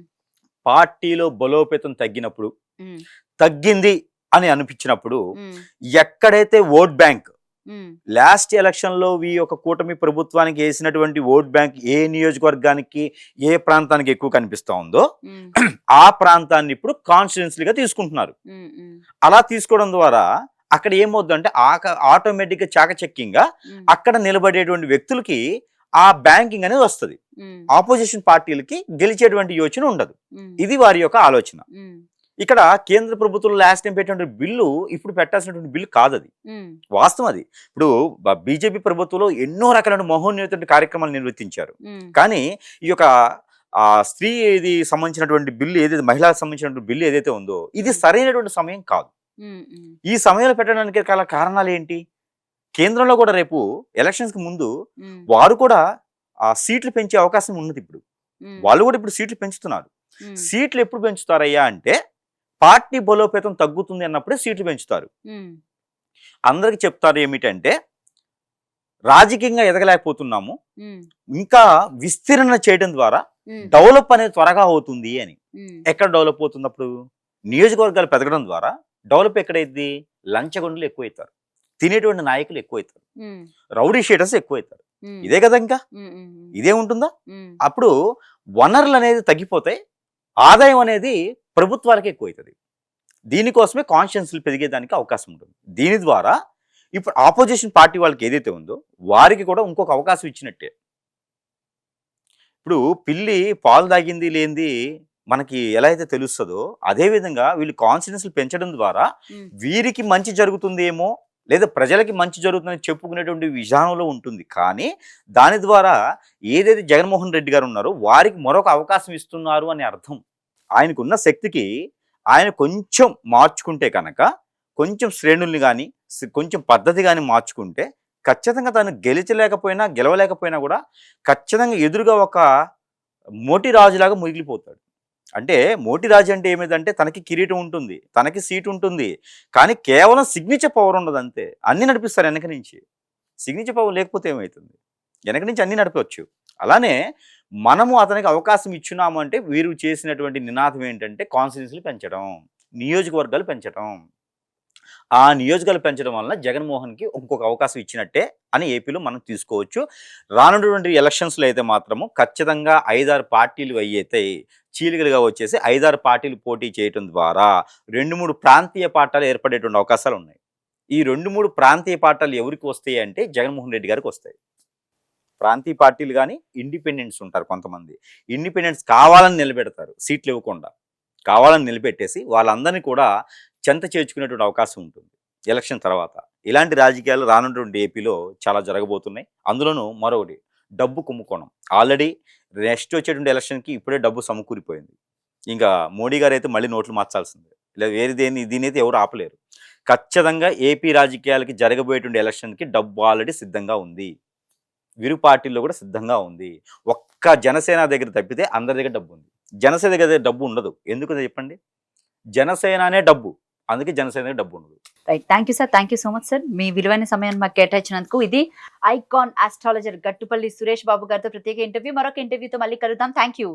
పార్టీలో బలోపేతం తగ్గినప్పుడు, హ్మ్. తగ్గింది అని అనిపించినప్పుడు, హ్మ్. ఎక్కడైతే ఓట్ బ్యాంక్ హ్మ్. లాస్ట్ ఎలక్షన్‌లో ఈ యొక్క కూటమి ప్రభుత్వానికి ఏసినటువంటి ఓట్ బ్యాంక్ ఏ నియోజకవర్గానికి, ఏ ప్రాంతానికి ఎక్కువ కనిపిస్తా ఉందో, హ్మ్. ఆ ప్రాంతాన్ని ఇప్పుడు కాన్స్టిట్యుయెన్సీ‌లుగా తీసుకుంటున్నారు. హ్మ్. హ్మ్. అలా తీసుకోవడం ద్వారా అక్కడ ఏమవుద్దంటే ఆటోమేటిక్‌గా చాకచక్యంగా హ్మ్. అక్కడ నిలబడేటువంటి వ్యక్తులకి ఆ బ్యాంకింగ్ అనేది వస్తది. హ్మ్. ఆపోజిషన్ పార్టీలకి గెలిచేటువంటి యోచన ఉండదు. హ్మ్. ఇది వారి యొక్క ఆలోచన. హ్మ్. ఇక్కడ కేంద్ర ప్రభుత్వం లాస్ట్ టైం పెట్టినటువంటి బిల్లు ఇప్పుడు పెట్టాల్సినటువంటి బిల్లు కాదది. హ్మ్. వాస్తవం అది. ఇప్పుడు బీజేపీ ప్రభుత్వంలో ఎన్నో రకాలైన మహోన్నతమైన కార్యక్రమాలు నిర్వర్తించారు. హ్మ్. కానీ ఈ యొక్క స్త్రీ ఇది సంబంధించినటువంటి బిల్లు ఏదైతే మహిళలకు సంబంధించినటువంటి బిల్లు ఏదైతే ఉందో ఇది హ్మ్. సరైనటువంటి సమయం కాదు. హ్మ్. హ్మ్. ఈ సమయంలో పెట్టడానికి గల కారణాలేంటి? కేంద్రంలో కూడా రేపు ఎలక్షన్స్‌కి ముందు హ్మ్. వారు కూడా సీట్లు పెంచే అవకాశం ఉన్నదిప్పుడు. హ్మ్. వాళ్ళు కూడా ఇప్పుడు సీట్లు పెంచుతున్నారు. హ్మ్. సీట్లు ఎప్పుడు పెంచుతారయ్యా అంటే పార్టీ బలోపేతం తగ్గుతుంది అన్నప్పుడే సీట్లు పెంచుతారు. హ్మ్. అందరికి చెప్తారు ఏమిటంటే రాజకీయంగా ఎదగలేకపోతున్నాము. హ్మ్. ఇంకా విస్తరణ చేయడం ద్వారా హ్మ్. డెవలప్ అనేది త్వరగా అవుతుంది అని. హ్మ్. ఎక్కడ డెవలప్ అవుతుందప్పుడు? నియోజకవర్గాలు పెరగడం ద్వారా డెవలప్ ఎక్కడైద్ది? లంచగొండులు ఎక్కువైతారు. తినేటువంటి నాయకులు ఎక్కువైతారు. హ్మ్. రౌడీ షీటర్స్ ఎక్కువైతారు. హ్మ్. ఇదే కదా ఇంకా. హ్మ్. హ్మ్. ఇదే ఉంటుందా? హ్మ్. అప్పుడు వనరులనేది తగ్గిపోతాయి. ఆదాయం అనేది ప్రభుత్వాలకే ఎక్కువైతది. దీనికోసమే కాన్షియన్స్‌లు పెరిగేదానికి అవకాశం ఉంటుంది. దీని ద్వారా ఇప్పుడు అపోజిషన్ పార్టీ వాళ్ళకి ఏదైతే ఉందో వారికి కూడా ఇంకొక అవకాశం ఇచ్చినట్టే. ఇప్పుడు పిల్లి పాలు తాగింది లేనిది మనకి ఎలా అయితే తెలుస్తదో అదే విధంగా వీళ్ళు కాన్ఫిడెన్స్‌లు పెంచడం ద్వారా హ్మ్. వీరికి మంచి జరుగుతుందేమో లేదా ప్రజలకి మంచి జరుగుతుందని చెప్పుకునేటువంటి విధానంలో ఉంటుంది. కానీ దాని ద్వారా ఏదైతే జగన్మోహన్ రెడ్డి గారు ఉన్నారో వారికి మరొక అవకాశం ఇస్తున్నారు అని అర్థం. ఆయనకున్న శక్తికి ఆయన కొంచెం మార్చుకుంటే కనుక కొంచెం శ్రేణుల్ని గాని, కొంచెం పద్ధతి గాని మార్చుకుంటే ఖచ్చితంగా తను గెలిచలేకపోయినా, గెలవలేకపోయినా కూడా ఖచ్చితంగా ఎదురుగా ఒక మోటి రాజులాగా మిగిలిపోతాడు. అంటే మోటి రాజు అంటే ఏమిటంటే తనకి కిరీటం ఉంటుంది. తనకి సీట్ ఉంటుంది. కానీ కేవలం సిగ్నేచర్ పవర్ ఉండదు అంతే. అన్నీ నడిపిస్తారు వెనక నుంచి. సిగ్నేచర్ పవర్ లేకపోతే ఏమైతుంది? వెనక నుంచి అన్నీ నడపొచ్చు. అలానే మనము అతనికి అవకాశం ఇచ్చున్నాము అంటే వీరు చేసినటువంటి నినాదం ఏంటంటే కాన్స్టిట్యూన్సీలు పెంచడం, నియోజకవర్గాలు పెంచడం. ఆ నియోజకాలు పెంచడం వలన జగన్మోహన్‌కి ఇంకొక అవకాశం ఇచ్చినట్టే అని ఏపీలో మనం తీసుకోవచ్చు. రానున్నటువంటి ఎలక్షన్స్‌లో అయితే మాత్రము ఖచ్చితంగా 5, 6 పార్టీలు అయ్యైతే చీలికలుగా వచ్చేసి 5, 6 పార్టీలు పోటీ చేయటం ద్వారా 2, 3 ప్రాంతీయ పార్టీలు ఏర్పడేటువంటి అవకాశాలున్నాయి. ఈ 2, 3 ప్రాంతీయ పార్టీలు ఎవరికి వస్తాయి అంటే జగన్మోహన్ రెడ్డి గారికొస్తాయి. ప్రాంతీయ పార్టీలు గాని, ఇండిపెండెంట్స్ ఉంటారు కొంతమంది. ఇండిపెండెంట్స్ కావాలని నిలబెడతారు సీట్లు ఇవ్వకుండా. కావాలని నిలబెట్టేసి వాళ్ళందరిని కూడా చెంత చేర్చుకునేటువంటి అవకాశం ఉంటుంది ఎలక్షన్ తర్వాత. ఇలాంటి రాజకీయాలు రానున్నటువంటి ఏపీలో చాలా జరగబోతున్నాయి. అందులోనూ మరొకటి డబ్బు కుంభకోణం. ఆల్రెడీ నెక్స్ట్ వచ్చేటువంటి ఎలక్షన్‌కి ఇప్పుడే డబ్బు సమకూరిపోయింది. ఇంకా మోడీ గారైతే మళ్ళీ నోట్లు మార్చాల్సిందే. లేదా వేరే దీని అయితే ఎవరు ఆపలేరు. ఖచ్చితంగా ఏపీ రాజకీయాలకి జరగబోయేటువంటి ఎలక్షన్‌కి డబ్బు ఆల్రెడీ సిద్ధంగా ఉంది. ఇరు పార్టీల్లో కూడా సిద్ధంగా ఉంది. ఒక్క జనసేన దగ్గర తప్పితే అందరి దగ్గర డబ్బుంది. జనసేన దగ్గర డబ్బు ఉండదు. ఎందుకో చెప్పండి? జనసేననే డబ్బు. అందుకే జనసేన దగ్గర డబ్బుండదు. Right. Thank you sir. Thank you so much sir. మీ విలువైన సమయాన్ని మాకు కేటాయించినందుకు. ఇది ఐకాన్ ఆస్ట్రాలజర్ గట్టుపల్లి సురేష్ బాబు గారితో ప్రత్యేక ఇంటర్వ్యూ. మరొక ఇంటర్వ్యూతో మళ్ళీ కలుద్దాం. Thank you.